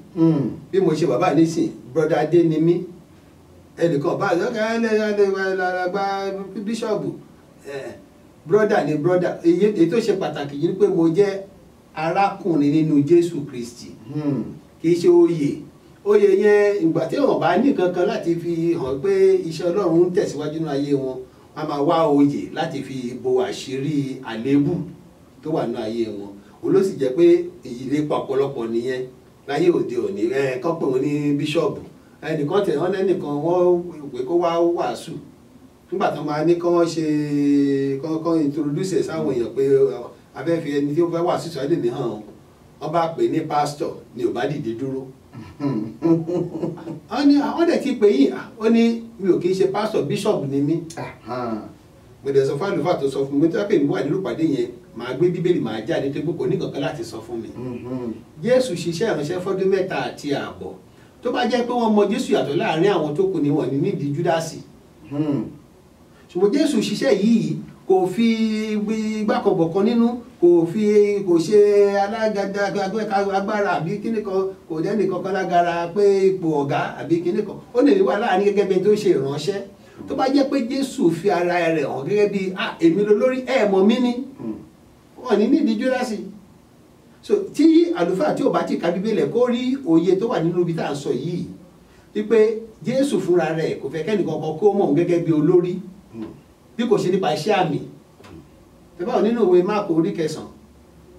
bí mo ṣe bàbá nísìn brọ́dá adé ni mí ẹnìkan bá gba bíṣọ̀bù brọ́dà ni brọ́dà èyí tó ṣe pàtàkì yìí pé mo jẹ́ arákùnrin nínú Jésù Kristi kì í ṣe oyè yẹn ìgbà tí wọn bá ní kankan láti fi hàn pé iṣẹ́ Ọlọ́run ń tẹ̀síwájú nínú ayé wọn a máa wá oyè láti fi bo àṣírí àléébù tó wà nínú ayé wọn òun ló sì jẹ́ pé ìlépa ọ̀pọ̀lọpọ̀ nìyẹn láyé òde òní kọ́ pé wọ́n ní bíṣọ̀bù ẹnìkan tẹ̀ wọ́n lẹ́nìkan wọ́n pé kó wá wàásù nígbà tó máa ní kọ́ ṣe kọ́ introduce ẹ̀ sáwọn èèyàn pé abẹ́fẹ́ ẹni tí ó fẹ́ wàásù sọ́dẹ̀ ní hàn wọ́n bá pè ní pásítọ̀ ni ò bá dìde dúró wọ́n dẹ̀ ti pè yín ó ní mi ò kì í ṣe pásítọ̀ bíṣọ̀bù ni mí mo dẹ̀ sọ fún àlùfáà tó sọ fún mi tó pè mí wà nínú ìpàdé yẹn màá gbé bíbélì màá jáde tó gbé kò ní kankan láti sọ fún mi Jésù ṣiṣẹ́ ìránṣẹ́ fọ́dún 3 àti ààbọ̀ tó bá jẹ́ pé wọ́n mọ Jésù yàtọ̀ láàrin àwọn tó kù ní wọ́n ní nídìí Júdásì ṣùgbọ́n Jésù ṣiṣẹ́ yìí kò fi gbàkànbọ̀ kan nínú kò ṣe agbára àbí kíní kan kò dẹ́nì kankan lágara pé ipò ọ̀gá àbí kíní kan ó lè wà láàrin gẹ́gẹ́ bí tó ṣe ìránṣẹ́ tó bá jẹ́ pé Jésù fi ara rẹ̀ hàn gẹ́gẹ́ bí èmi lolórí mọ̀ mí ni wọ́n ní nídìí Júdásì so tí àlùfáà tí ò bá ti ka Bíbélì kó rí òye tó wà nínú ibi tá à ń sọ yìí wípé Jésù fúnra rẹ̀ kò fẹ́ kẹ́nìkan kan kó mọ̀ gẹ́gẹ́ bí olórí bí kò ṣe nípa iṣẹ́ àmì tẹ́bá nínú ìwé Máàkù orí 9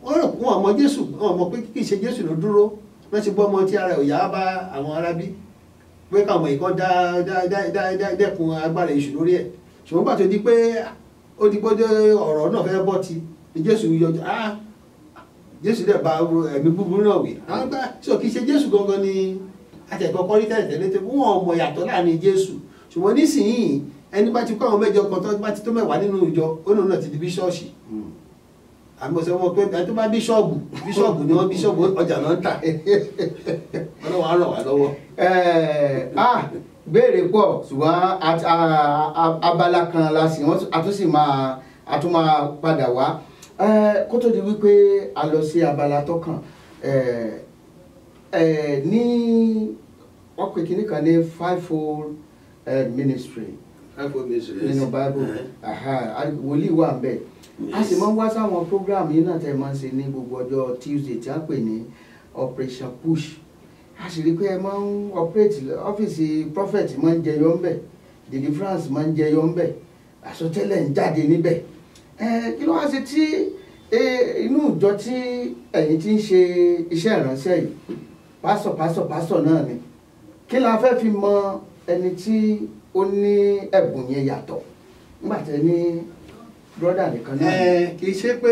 wọ́n rò wọ́n mọ̀ Jésù wọ́n mọ̀ pé kì í ṣe Jésù ló dúró wọ́n ti gbọ́ ọmọ tí ara ẹ̀ ò yá bá àwọn arábí pé káwọn ìkan dẹ́kun agbára èṣù lórí ẹ̀ ṣùgbọ́n pàtó di pé ó di gbọ́dọ̀ ọ̀rọ̀ náà fẹ́ bọ́ ti ni Jésù yọjú Jésù dẹ̀ bá ẹ̀mí búburú náà wí àwọn gbá sọ kì í ṣe Jésù gangan ni àtẹ̀kọ́kọ́ rí tẹ́lẹ̀ tó wọ́n mọ̀ yàtọ̀ láàrin Jésù ṣùgbọ́n nísìnyí ẹni bá ti kọ́ àwọn mẹ́jọ kan tó bá ti tó 10 nínú ìjọ ó náà ti di bíṣọ́ọ̀ṣì àmọ́ sọ wọn pé ẹni tó bá bíṣọ́ọ̀bù ni wọ́n bíṣọ́ọ̀bù ọjà náà ń tà ọlọ́wọ́ á ràn wá lọ́wọ́. béèrè pọ̀ ṣùgbọ́n abala kan la sì wọ́n àtúnṣe a tún máa padà wá kó tó di wípé a lọ sí abala tó kàn ní wọ́n pè kíní kan ní fivefold ministry nínú Bible wòlíì wà ń bẹ̀ a sì máa ń wá sáwọn program yìí náà tẹ́ máa ń ṣe ní gbogbo ọjọ́ Tuesday tí a pè ní Operation Push a sì rí pé ẹ máa ń operate ọ́fíìsì prophet máa ń jẹyọ ń bẹ̀ deliverance máa ń jẹyọ ń bẹ̀ àsọtẹ́lẹ̀ ń jáde níbẹ̀ kí ló wá sí tí inú ìjọ tí ẹ̀yin ti ń ṣe iṣẹ́ ìránṣẹ́ yìí pásọ̀ náà ni kí la fẹ́ fi mọ ẹni tí ó ní ẹ̀bùn yẹn yàtọ̀ nígbà tẹ́ ní brọ́dà nìkan náà. kì í ṣe pé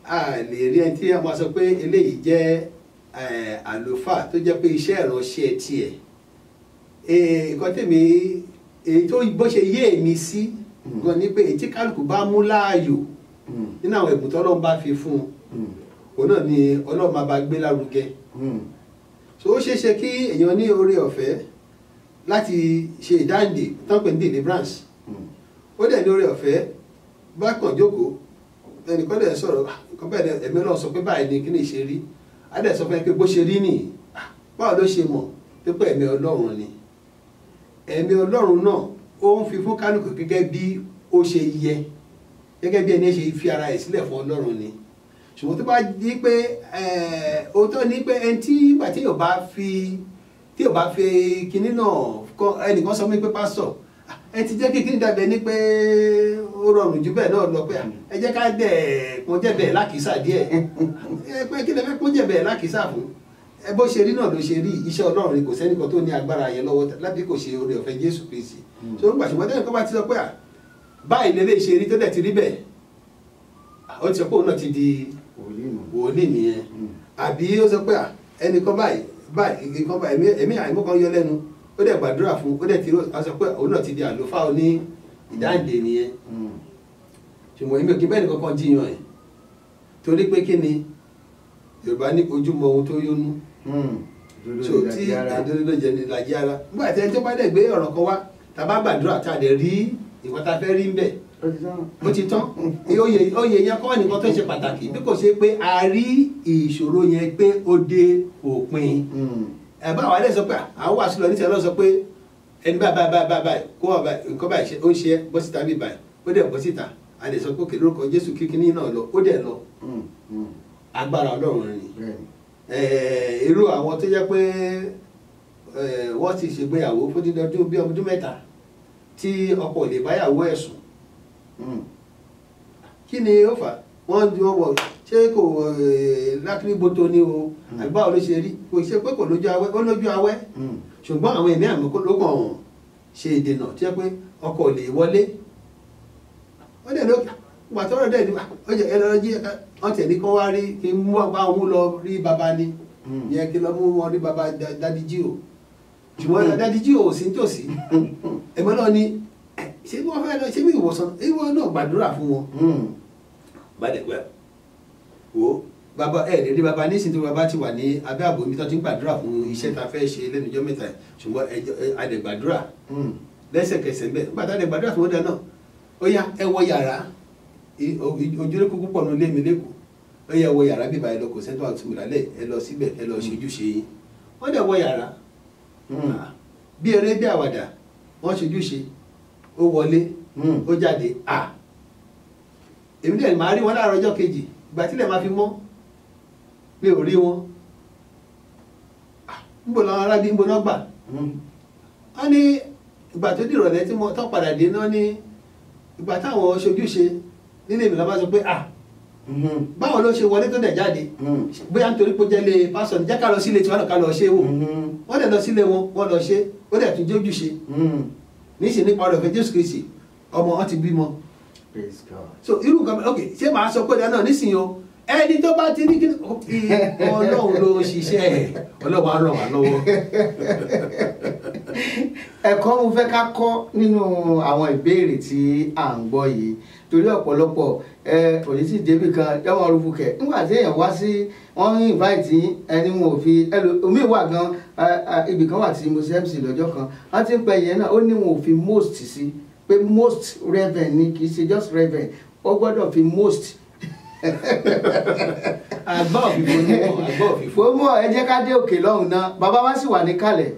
a lè rí ẹni tí a máa sọ pé eléyìí jẹ́ àlùfáà tó jẹ́ pé iṣẹ́ ìránṣẹ́ tiẹ̀ nǹkan tèmi èyí tó bó ṣe yé èmi sí gan ni pé èyí tí kálukú bá mú láàyò nínú àwọn ẹ̀bùn tọ́lọ́run bá fi fún un òun náà ni Ọlọ́run máa bá gbé lárugẹ so ó ṣeé ṣe kí èèyàn ní oore ọ̀fẹ́ láti ṣe ìdáǹdè tán pè ní deliverance ó dẹ̀ ní oore ọ̀fẹ́ bá kàn jókòó ẹnìkan dẹ̀ sọ̀rọ̀ nǹkan bẹ́ẹ̀ ẹ̀mí Ọlọ́run sọ pé báyìí ni kí ni ṣe rí á dẹ̀ sọ fún ẹ pé bó ṣe rí nìyí báwo ló ṣe mọ̀ pé ẹ̀mí Ọlọ́run ni ẹ̀mí Ọlọ́run náà ó ń fi fún kálukú gẹ́gẹ́ bí ó ṣe yẹ gẹ́gẹ́ bí ẹni ṣe fi ara ẹ̀ sílẹ̀ fún Ọlọ́run ni ṣùgbọ́n tó bá di pé òótọ́ ni pé ẹni tí ìgbà tí yóò bá fi kinní náà ẹnìkan sọ mí pé pásítọ̀ ẹ ti jẹ́ kí kinní dàbẹ̀ ní pé ó rọrùn jù bẹ́ẹ̀ náà lọ pé ẹ jẹ́ ká dẹ̀ kún jẹ́ bẹ́ẹ̀ lákìísà díẹ̀ pé kí lè fẹ́ kún jẹ́ bẹ́ẹ̀ lákìísà fún ẹ bó ṣe rí náà ló ṣe rí iṣẹ́ Ọlọ́run ni kò sẹ́nìkan tó ní agbára yẹn lọ́wọ́ lábí kò ṣe oore ọ̀fẹ́ Jésù Kristi so nígbà ṣùgbọ́n tẹ́lẹ̀ kọ́ bá ti sọ pé báyìí lè lè ṣe rí tó dẹ̀ ti rí bẹ́ẹ̀ ó ti sọ pé òun náà ti di wòlíì nìyẹn àbí ó sọ pé ẹnìkan báyìí nǹkan báyìí èmi àìmọ́ kan yọ lẹ́nu ó dẹ̀ gbàdúrà fún ó dẹ̀ ti sọ pé òun náà ti di àlùfáà oní ìdáǹdè nìyẹn ṣùgbọ́n èmi ò kí bẹ́ẹ̀ nìkan kan jiyàn ẹ̀ torí pé kí ni Yorùbá ní ojúmọ́ ohun tó yónú so tí ìdúró jẹ ní ìlàjì ara nígbà tí ẹni tó bá dẹ̀ gbé ọ̀rọ̀ kan wá tá a bá gbàdúrà tá a dẹ̀ rí ìwọ́n tá a fẹ́ rí ń bẹ̀ ó ti tán oyè yẹn kọ́ nìkan tó ṣe pàtàkì bí kò ṣe pé a rí ìṣòro yẹn pé ó dé òpin ẹ̀bá àwọn alẹ́ sọ pé àwọn wàásù lọ níṣẹ́ lọ sọ pé ẹni báyìí kó wà báyìí nǹkan báyìí ó ń ṣe bọ́ síta bí báyìí ó dẹ̀ bọ́ síta a lè sọ pé kí lórúkọ Jésù kíkíní náà lọ ó dẹ̀ lọ agbára Ọlọ́run ni irú àwọn tó jẹ́ pé wọ́n ti ṣègbéyàwó fún dídọ́dún bí ọdún mẹ́ta tí ọkọ lè báyàwó ẹ̀ sùn kí ni ó fà wọ́n ju ọwọ́ ṣé kò lákìrìbótó ni o àbí báwo ló ṣe rí kò ṣe pé kò lójú awẹ́ ó lójú awẹ́ ṣùgbọ́n àwọn ẹ̀mí àmì ló kàn ṣe ìdènà tí wọ́n pé ọkọ lè wọlé ó dẹ̀ ló wà tọ́rọ̀ dẹ̀ ní ọjà ẹlọ́rọ́jí wọ́n tẹ̀ ní kó wá rí kí n mú bá wọn mú lọ rí baba ni yẹn kí lọ mú wọn rí baba Daddy G.O ṣùgbọ́n Daddy G.O sí tòsí ẹ̀mọ́ náà ni ṣé wọ́n fẹ́ lọ ṣé bí ìwòsàn ìwọ náà gbàdúrà fún wọn gbàdẹ̀gbẹ́ wo bàbá lè rí bàbá nísìnyí tí bàbá ti wà ní abẹ́ ààbò mi tó ti ń gbàdúrà fún iṣẹ́ tá a fẹ́ ṣe lẹ́nu ọjọ́ mẹ́ta ṣùgbọ́n àdẹ̀gbàdúrà lẹ́sẹ̀kẹsẹ̀ bẹ́ẹ̀ nígbà tá a dẹ̀gbàdúrà fún ọdẹ náà ó yá ẹ wọ yàrá ojúlé kúkú pọ̀ nílé mi lẹ́kọ̀ọ́ ó yá ẹ wọ yàrá bíbá ẹ lọ kò sẹ́ńtọ́ àti mìíràlẹ̀ ẹ lọ síbẹ̀ ẹ lọ ṣojú ṣe yín wọ́n dẹ̀ wọ yàrá bí eré bí àwàdà wọ́n ṣojú ṣe ó wọlé ó jáde èmi dẹ̀ máa rí wọn láàárọ̀ ọjọ́ kejì ìgbà tílẹ̀ máa fi mọ́ mi ò rí wọn níbo làwọn arábí níbo náà gbà wọ́n ní ìgbà tó di ìrọ̀lẹ́ tí mo tán padà dé náà ní ìgbà táwọn ṣojúṣe nílé mi lọ́ba sọ pé báwo ló ṣe wọlé tó dẹ̀ jáde bóyá nítorí pé ó jẹ́ lé pásọ̀ ní jẹ́ ká lọ sílé tí wọ́n ká lọ ṣe wò wọ́n dẹ̀ lọ sílé wọn wọ́n lọ ṣe ó dẹ̀ tún jójúṣe níṣẹ́ nípa ọ̀rọ̀ ìfẹ́ Jésù Kristi ọmọ wọn ti bímọ. Praise God. So irú nǹkan ok ṣé màá sọ pé dáná nísìnyí o ẹni tó bá ti ní kí Ọlọ́run ló ṣiṣẹ́ Ọlọ́run á ràn wá lọ́wọ́. ẹ̀kọ́ mo fẹ́ ká kọ́ nínú àwọn ìbéèrè tí à ń gbọ́ yìí torí ọ̀pọ̀lọpọ̀ òní sì débi kan yọ̀wọ̀n rúfu kẹ̀ nígbà tí èèyàn wá sí wọ́n ń invite ẹni wọn ò fi omi wà gan ibì kan wà tí mo ṣe MC lọ́jọ́ kan wọ́n ti ń pẹ́ yẹn náà ó ní wọn ò fi most sí pé most reverend ni kì í ṣe just reverend ó gbọ́dọ̀ fi most. àgbà òfìfo ni wọn àgbà òfìfo. ó mọ̀ ẹ jẹ́ ká dé òkè lọ́hùn náà bàbá wa sì wà níkàlẹ̀.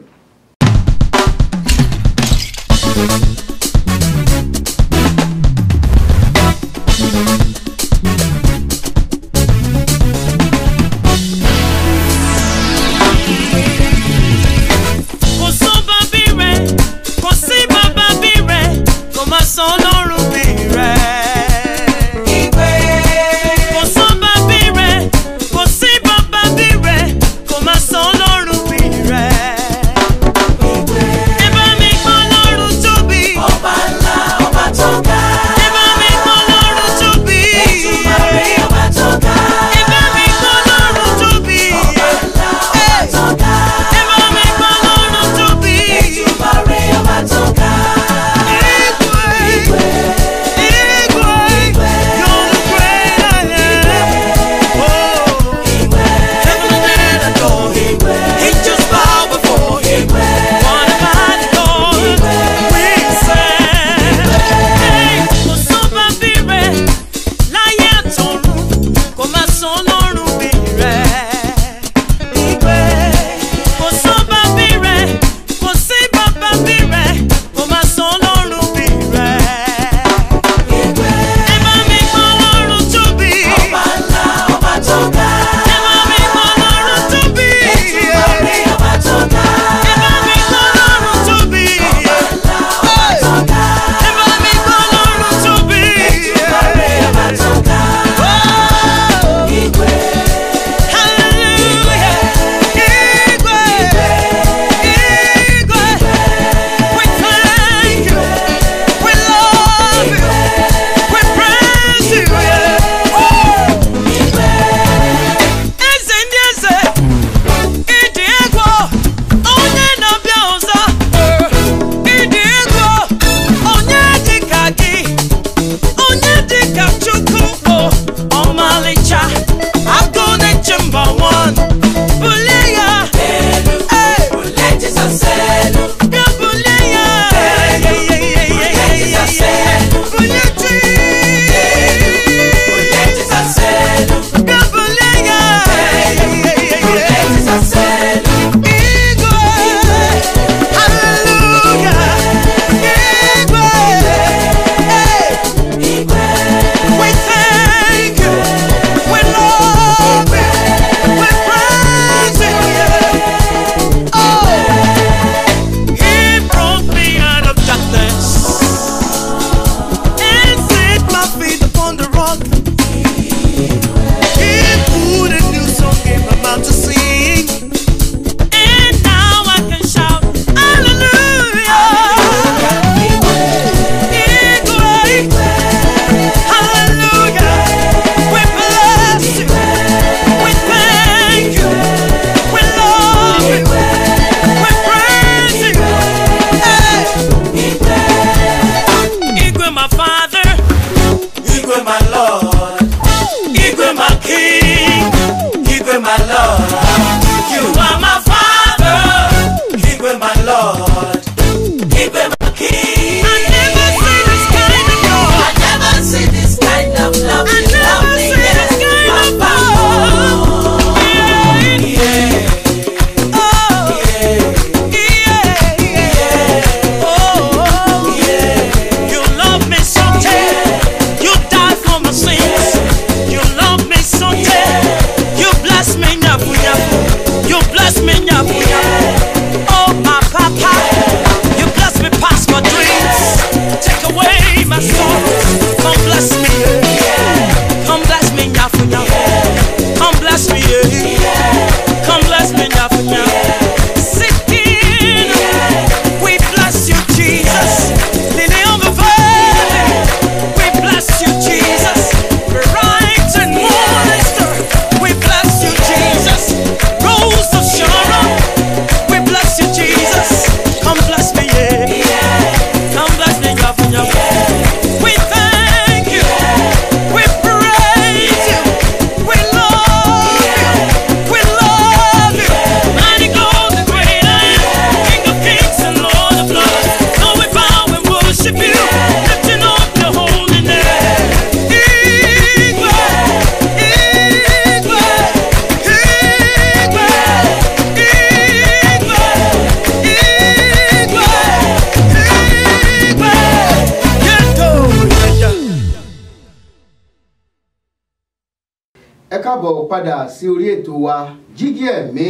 káàbọ̀ padà sí orí ètò wa Jígí Ẹ̀mí.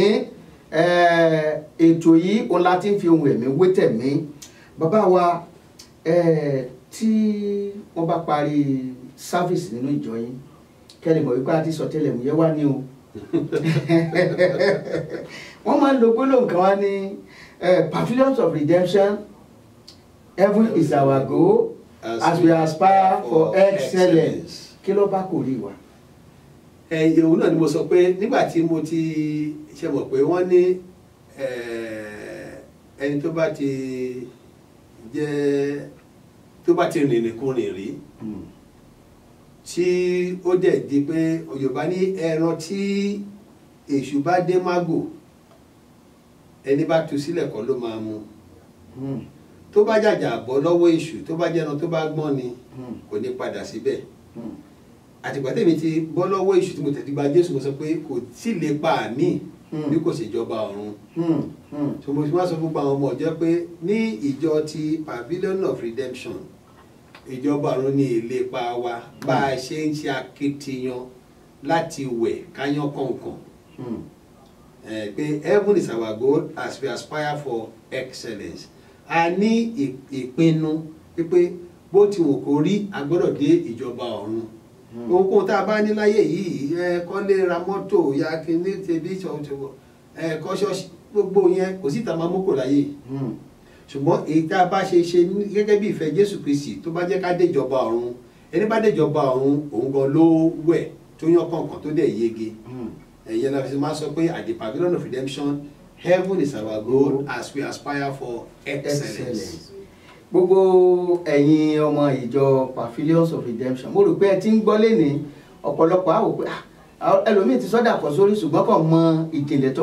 Ètò yìí òun la ti ń fi ohun ẹ̀mí wé tẹ̀mí. Bàbá wa tí wọ́n bá parí sáfíìsì nínú ìjọ yín kẹ́lẹ̀ mọ̀ wípé a ti sọ tẹ́lẹ̀ mú yẹ wá ní o. Wọ́n máa ń lo gbólóhùn kan wá ní Pavilions of Redemption, heaven is our goal as we aspire for excellence. Kí ló bá kò rí wa? Òun náà ni mo sọ pé nígbà tí mo ti ṣe mọ̀ pé wọ́n ní ẹni tó bá ti rìnrìn kúrìn rí tí ó dẹ̀ di pé Yorùbá ní ẹran tí èṣù bá dé mágò ẹni bá tú sílẹ̀ kọ́ ló máa mu tó bá jàjà bọ́ lọ́wọ́ èṣù tó bá jẹ́ran tó bá gbọ́n ni kò ní padà síbẹ̀ àtìgbà tèmi ti bọ́ lọ́wọ́ èṣù tí mo tẹ̀sí gba Jésù mo sọ pé kò tí lè pa mí bí kò ṣèjọba ọ̀run so mo fi wá sọ fún àwọn ọmọ ọjọ́ pé ní ìjọ ti Pavilion of Redemption ìjọba ọ̀run ní ìlépa wa bá a ṣe ń ṣe akitiyan láti wẹ̀ káyán kọ̀ọ̀kan pé heaven is our goal as we aspire for excellence a ní ìpinnu pé bó ti wù kó rí a gbọ́dọ̀ dé ìjọba ọ̀run ohunkóhun tá a bá ní láyé yìí kọ́lé ra mọ́tò ya kíní tẹbí kọ́ ṣọ́ọ̀ṣì gbogbo yẹn kò sí ìta máa mú kò láyé ṣùgbọ́n èyí tá a bá ṣe gẹ́gẹ́ bí ìfẹ́ Jésù Kristi tó bá jẹ́ ká déjọba ọ̀run ẹni bá déjọba ọ̀run òun gan ló wẹ̀ tó yán kọ̀ọ̀kan tó dẹ̀ yege ẹ̀yẹn la fi máa sọ pé at the Pavilion of Redemption heaven is our goal as we aspire for excellence. Gbogbo ẹ̀yin ọmọ ìjọ Pavilions of Redemption mo rò pé ẹ ti ń gbọ́ lẹ́ni ọ̀pọ̀lọpọ̀ àwò pé ẹlòmíì ti sọ́dà pọ̀ sórí ṣùgbọ́n kò mọ ìjìnlẹ̀ tó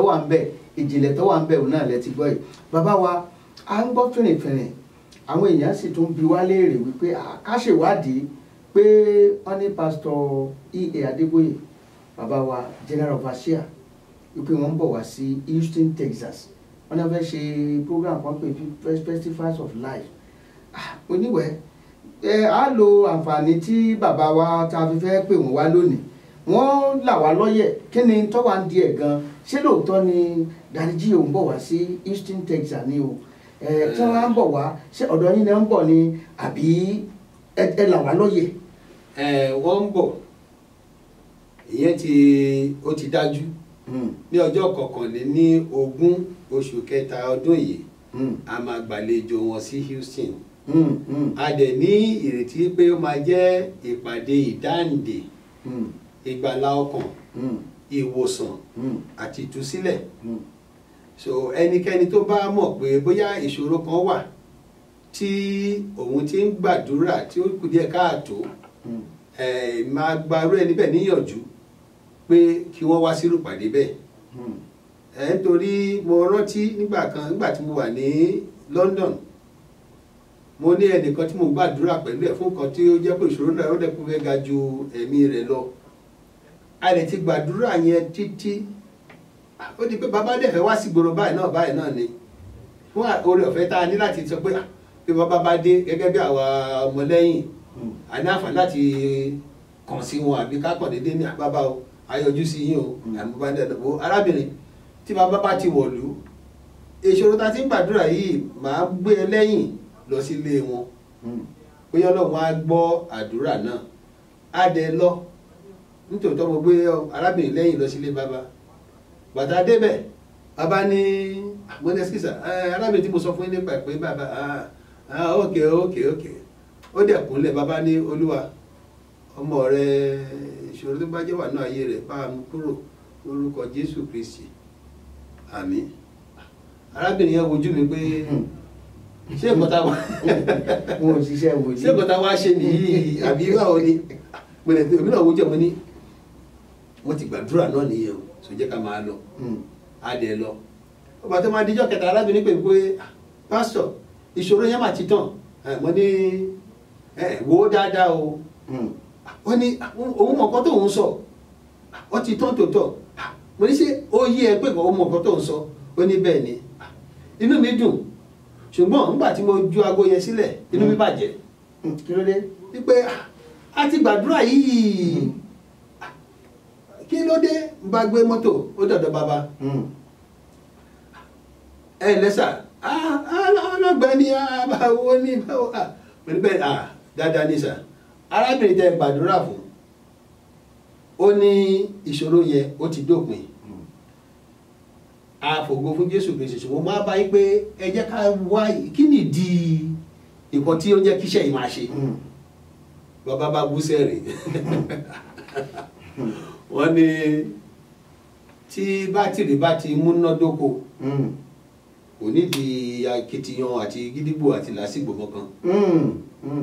wà ń bẹ̀ òun náà lẹ ti gbọ́ yìí. Bàbá wa à ń gbọ́ fìrìfìrì àwọn èèyàn sì tún bi wá léèrè wípé ká ṣèwádìí pé wọ́n ní pásítọ̀ E.A. Adébóyè bàbá wa general overseer wípé wọ́n ń bọ̀ wá sí Houston, Texas wọ́n náà fẹ́ ṣe program kan pé festivals of life oníwẹ̀ á lo àǹfààní tí bàbá wa ta fi fẹ́ pè wọ́n wá lónìí wọ́n là wá lọ́yẹ̀ kí ni tọ́wà ń di ẹ̀ gan ṣé lóòótọ́ ni Daddy òun bọ̀ wá sí Houston, Texas ni o tí wọ́n á ń bọ̀ wá ṣé ọ̀dọ̀ yín náà ń bọ̀ ni àbí ẹ là wá lọ́yẹ̀. Wọ́n ń bọ̀ ìyẹn ó ti dájú ní ọjọ́ 21 oṣù kẹta ọdún yìí a máa gbàlejò wọn sí Houston. A dẹ̀ ní ìrètí pé ó máa jẹ́ ìpàdé ìdáǹdè ìgbàlá ọkàn ìwòsàn àti ìtúsílẹ̀ so ẹnikẹ́ni tó bá mọ̀ pé bóyá ìṣòro kan wà tí òun ti ń gbàdúrà tí ó kù díẹ̀ káàtó máa gbarú ẹni bẹ́ẹ̀ níyànjú pé kí wọ́n wá sírú ìpàdé bẹ́ẹ̀ nítorí mo rántí nígbà tí mo wà ní London mo ní ẹnìkan tí mo gbàdúrà pẹ̀lú ẹ̀ fún kan tí ó jẹ́ pé ìṣòro náà ó dẹ́kun fẹ́ ga ju ẹ̀mí rẹ̀ lọ a lè ti gbàdúrà yẹn títí ó di pé bàbá dẹ̀ fẹ́ wá sí gbòòrò báyìí náà ni fún oore ọ̀fẹ́ tá a ní láti sọ pé bí bàbá bá dé gẹ́gẹ́ bí àwa ọmọlẹ́yìn a ní àǹfààní láti kàn sí wọn àbí ká kàn déédéé ní bàbá o ayọ̀jú sí yín o àmúbá dẹ̀dọ̀ arábìnrin tí bàbá bá ti wọ̀lú ìṣòro tá a ti ń gbàdúrà yìí màá gbé e lẹ́yìn lọ sílé wọn bóyá Ọlọ́run á gbọ́ àdúrà náà á dẹ lọ nítòótọ́ mo gbé arábìnrin lẹ́yìn lọ sílé bàbá bàtà débẹ̀ bàbá ní mọ́nẹ́sísà arábìnrin tí mo sọ fún yín nípa pé bàbá ókè ó dẹ̀ kúnlẹ̀ bàbá ní Olúwa ọmọ rẹ ìṣòro tó bá jẹ́ wà náà ayé rẹ̀ bá a mú kúrò lórúkọ Jésù Kristi àmín arábìnrin yẹn wojú mi pé ṣé ìkọta wá ṣe nìyí àbí báwo ni pẹ̀lẹ́ èmi náà wojú ẹ̀ mo ní wọ́n ti gbàdúrà náà nìyẹn o so jẹ́ ká máa lọ adẹ lọ ọba tó máa díjọ́ kẹta arábìnrin pé pásítọ̀ ìṣòro yẹn mà ti tàn mo ní wo dáadáa o wọ́n ní òun mọ̀ nǹkan tó ń sọ ó ti tán tòótọ́ mo ní ṣe ó yí ẹ pé òun mọ̀ nǹkan tó ń sọ ó ní bẹ́ẹ̀ ni inú mi dùn ṣùgbọ́n nígbà tí mo ju aago yẹn sílẹ̀ inú mi bàjẹ́ kí ló dé wípé a ti gbàdúrà yìí kí ló dé n bá gbé mọ́tò ó dọ̀dọ̀ bàbá ẹ lẹ́sà ọlọ́gbẹ́ni àbáwo ní báwo pẹ̀lú bẹ́ẹ̀ dáadáa ní sà arábìnrin tẹ gbàdúrà fún ó ní ìṣòro yẹn ó ti dópin àfògo fún Jésù Kristi ṣùgbọ́n máa bá yín pé ẹ jẹ́ ká wá kí nìdí nǹkan tí ó jẹ́ kíṣẹ́ yìí máa ṣe bàbá bá bú sẹ́rìn wọ́n ní tí bátìrì bá ti múnádóko kò nídìí akitiyan àti gídígbò àti làásìgbò kankan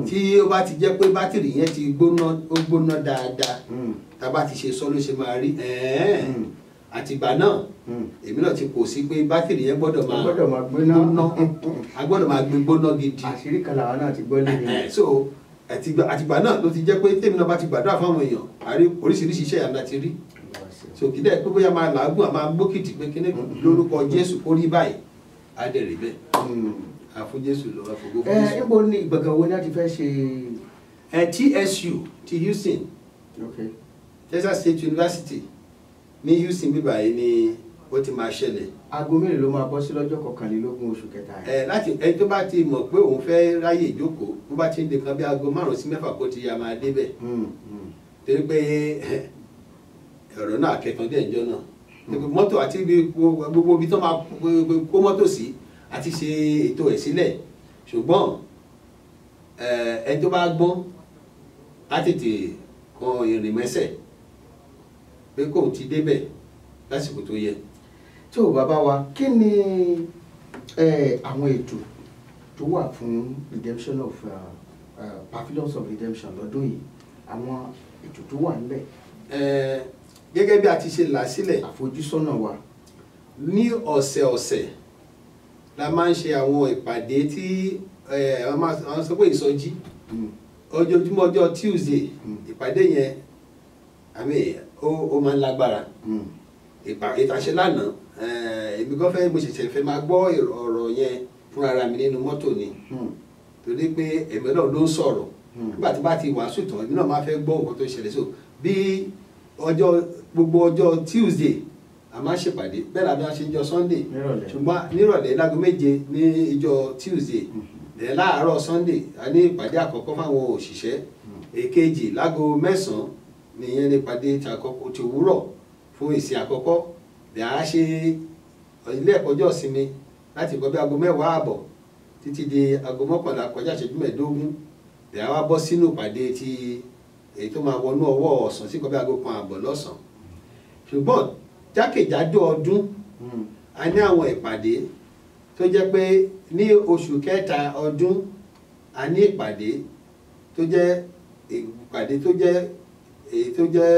tí ó bá ti jẹ́ pé bátìrì yẹn ti gbóná dáadáa tá a bá ti ṣe sọ ló ṣe máa rí àtìgbà náà èmi náà ti kò sí pé bátìrì yẹn gbọ́dọ̀ máa gbóná a gbọ́dọ̀ máa gbé gbóná gidi. àṣírí kan làwọn náà ti gbọ́ lẹ́yìn. so àtìgbà náà ló ti jẹ́ pé tèmi náà bá ti gbàdúrà fáwọn èèyàn àrí oríṣiríṣi iṣẹ́ ìyanu láti rí so kí dẹ́ pé bóyá máa làágùn àmà gbókìtì pé kíní lórúkọ Jésù kó rí báyìí á dẹ̀ rí bẹ́ẹ̀ àfún Jésù lọ àfògo fún Jésù. níbo ni ìgbàgbọ́ wo ni a ti fẹ́ ṣe. TSU ti Houston Texas State University ní Houston bíbá yìí ni ó ti máa ṣẹlẹ̀. aago mélòó ló máa bọ́ sí lọ́jọ́ 21 oṣù kẹta yìí. láti ẹni tó bá ti mọ̀ pé òun fẹ́ ráyè ìjókòó bó bá ti ń dekan bí aago 5 sí 6 kó ti ya máa débẹ̀ torí pé ọ̀rọ̀ náà kẹtàn dé ìjọ náà mọ́tò àti gbogbo ibi tó máa kó mọ́tò sí àti ṣe ètò ẹ̀ sílẹ̀ ṣùgbọ́n ẹni tó bá gbọ́n á tètè kan ìrìn mẹ́sẹ̀ pé kóun ti débẹ̀ lásìkò tó yẹ. tó bàbá wa kí ni àwọn ètò tó wà fún redemption of pavilions of redemption lọ́dún yìí àwọn ètò tó wà níbẹ̀. gẹ́gẹ́ bí a ti ṣe là sílẹ̀ àfojúsọ́nà wa. ní ọ̀sẹ̀ọ̀sẹ̀ la máa ń ṣe àwọn ìpàdé tí àwọn sọ pé ìsọjí ojoojúmọ́ ọjọ́ Tuesday ìpàdé yẹn ó máa ń lágbára ìtàṣe lánàá èmi gan fẹ́ mo ṣẹ̀ṣẹ̀ fẹ́ máa gbọ́ ọ̀rọ̀ yẹn fúnra ara mi nínú mọ́tò ni torí pé ẹ̀mí náà ló ń sọ̀rọ̀ nígbà tí bá ti wàásù tán èmi náà máa fẹ́ gbọ́ nǹkan tó ṣẹlẹ̀ so bí gbogbo ọjọ́ Tuesday a máa ṣèpàdé bẹ́ẹ̀ làbí wọ́n ṣe ń jọ Sunday ṣùgbọ́n nírọ̀lẹ́ láago 7 ní ìjọ Tuesday láàárọ̀ Sunday a ní ìpàdé àkọ́kọ́ fáwọn òṣìṣẹ́ èkejì láago 9 nìyẹn ní ìpàdé ti òwúrọ̀ fún ìsìn àkọ́kọ́ bẹ́ẹ̀ á ṣe ilé ẹ̀kọ́ ọjọ́ ìsinmi láti kọ́ bí aago 10:15 títí di aago 11 kọjá ìṣẹ́jú 15 bẹ́ẹ̀ á wá bọ́ sínú ìpàdé ti èyí tó máa wọnú ọwọ́ ọ̀sán sí kọ́ bí aago 1:15 lọ́sàn-án ṣùgbọ́n jákèjádò ọdún a ní àwọn ìpàdé tó jẹ́ pé ní oṣù kẹta ọdún a ní ìpàdé tó jẹ́ ìpàdé tó jẹ́ èyí tó jẹ́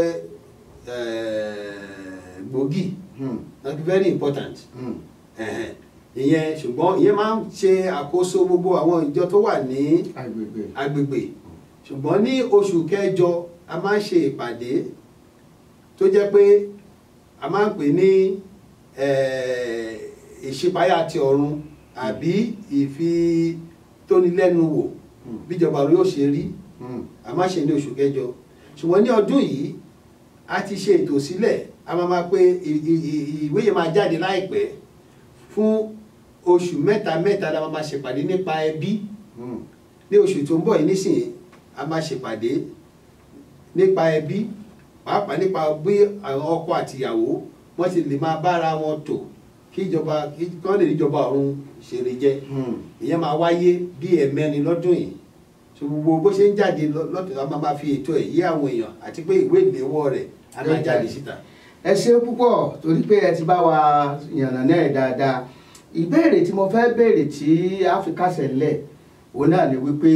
gbòógì not very important ìyẹn ṣùgbọ́n ìyẹn máa ń ṣe àkóso gbogbo àwọn ìjọ tó wà ní agbègbè ṣùgbọ́n ní oṣù kẹjọ a máa ń ṣe ìpàdé tó jẹ́ pé a máa ń pè ní ìṣípayá ti ọ̀run àbí ìfitónilẹ́nuwò bíjọba yóò ṣe rí a máa ṣe ní oṣù kẹjọ ṣùgbọ́n ní ọdún yìí a ti ṣe ètò sílẹ̀ a máa pé ìwé yẹn máa jáde láìpẹ́ fún oṣù mẹ́ta la máa ṣèpàdé nípa ẹbí ní oṣù tó ń bọ̀ yìí nísìnyí a máa ṣèpàdé nípa ẹbí pàápàá nípa bí àwọn ọkọ àtìyàwó wọ́n ti lè máa bára wọn tò kí wọ́n lè níjọba ọ̀run ṣeré jẹ́ ìyẹn máa wáyé bí ẹ̀mẹ́rin lọ́dún yìí so gbogbo bó ṣe ń jáde lọ́tọ̀ a máa fi ètò ẹ̀ yé àwọn èèyàn àti pé ìwé ìléwọ́ rẹ̀ a máa jáde síta. ẹ ṣe púpọ̀ torí pé ẹ ti bá wa yànnà náà dáadáa ìbéèrè tí mo fẹ́ béèrè tí áfíríkà ṣẹlẹ̀ òun náà ni wípé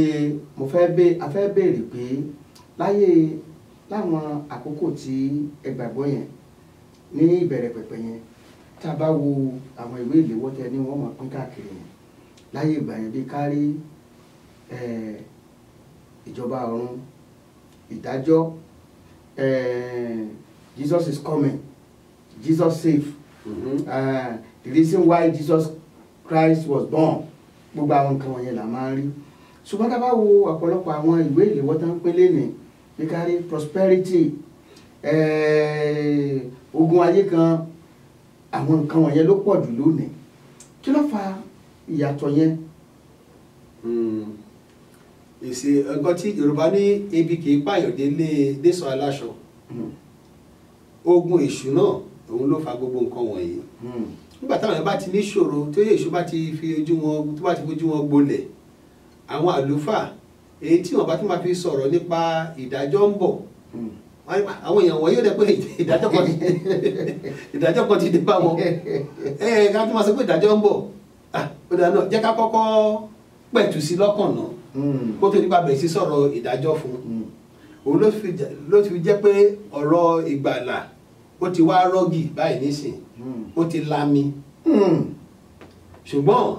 a fẹ́ béèrè pé láwọn àkókò tí ẹ gbàgbọ́ yẹn ní ìbẹ̀rẹ̀ pẹ̀pẹ̀ yẹn tá a bá wo àwọn ìwé ìléwọ́ tẹ ní wọ́n máa pín káàkiri yẹn láyé ìgbà yẹn bí kárí ìjọba ọ̀run ìdájọ́ Jesus is coming Jesus save the reason why Jesus Christ was born gbogbo àwọn nǹkan wọ̀nyẹn là máa ń rí ṣùgbọ́n tá a bá wo ọ̀pọ̀lọpọ̀ àwọn ìwé ìléwọ́ tó ń pín lénìí bí kárí prosperity ogun ayé kan, àwọn nǹkan wọ̀nyẹn ló pọ̀ jù lónìí. Kí ló fa ìyàtọ̀ yẹn? Èsì nǹkan tí Yorùbá ní ebi kì í pààyàn dé sọ aláṣọ. Ogun èṣù náà òun ló fa gbogbo nǹkan wọ̀nyí. Nígbà táwọn ẹ̀ bá ti ní ìṣòro tó yẹ èṣù bá ti fi ojú wọn gbolẹ̀, àwọn àlùfáà èyí tí wọ́n bá tún máa fi sọ̀rọ̀ nípa ìdájọ́ ń bọ̀, àwọn èèyàn wọ̀nyí ó dẹ̀ pé ìdájọ́ kan ti dé bá wọn. Ká tún máa sọ pé ìdájọ́ ń bọ̀, ó dáa náà jẹ́ ká kọ́kọ́ pẹ̀tù sí lọ́kàn náà kó tó nípa bẹ̀rẹ̀ sí sọ̀rọ̀ ìdájọ́ fún un. Òun ló fi jẹ́ pé ọ̀rọ̀ ìgbàlà ó ti wá rọ́gì báyìí nísìn, ó ti lami. Ṣùgbọ́n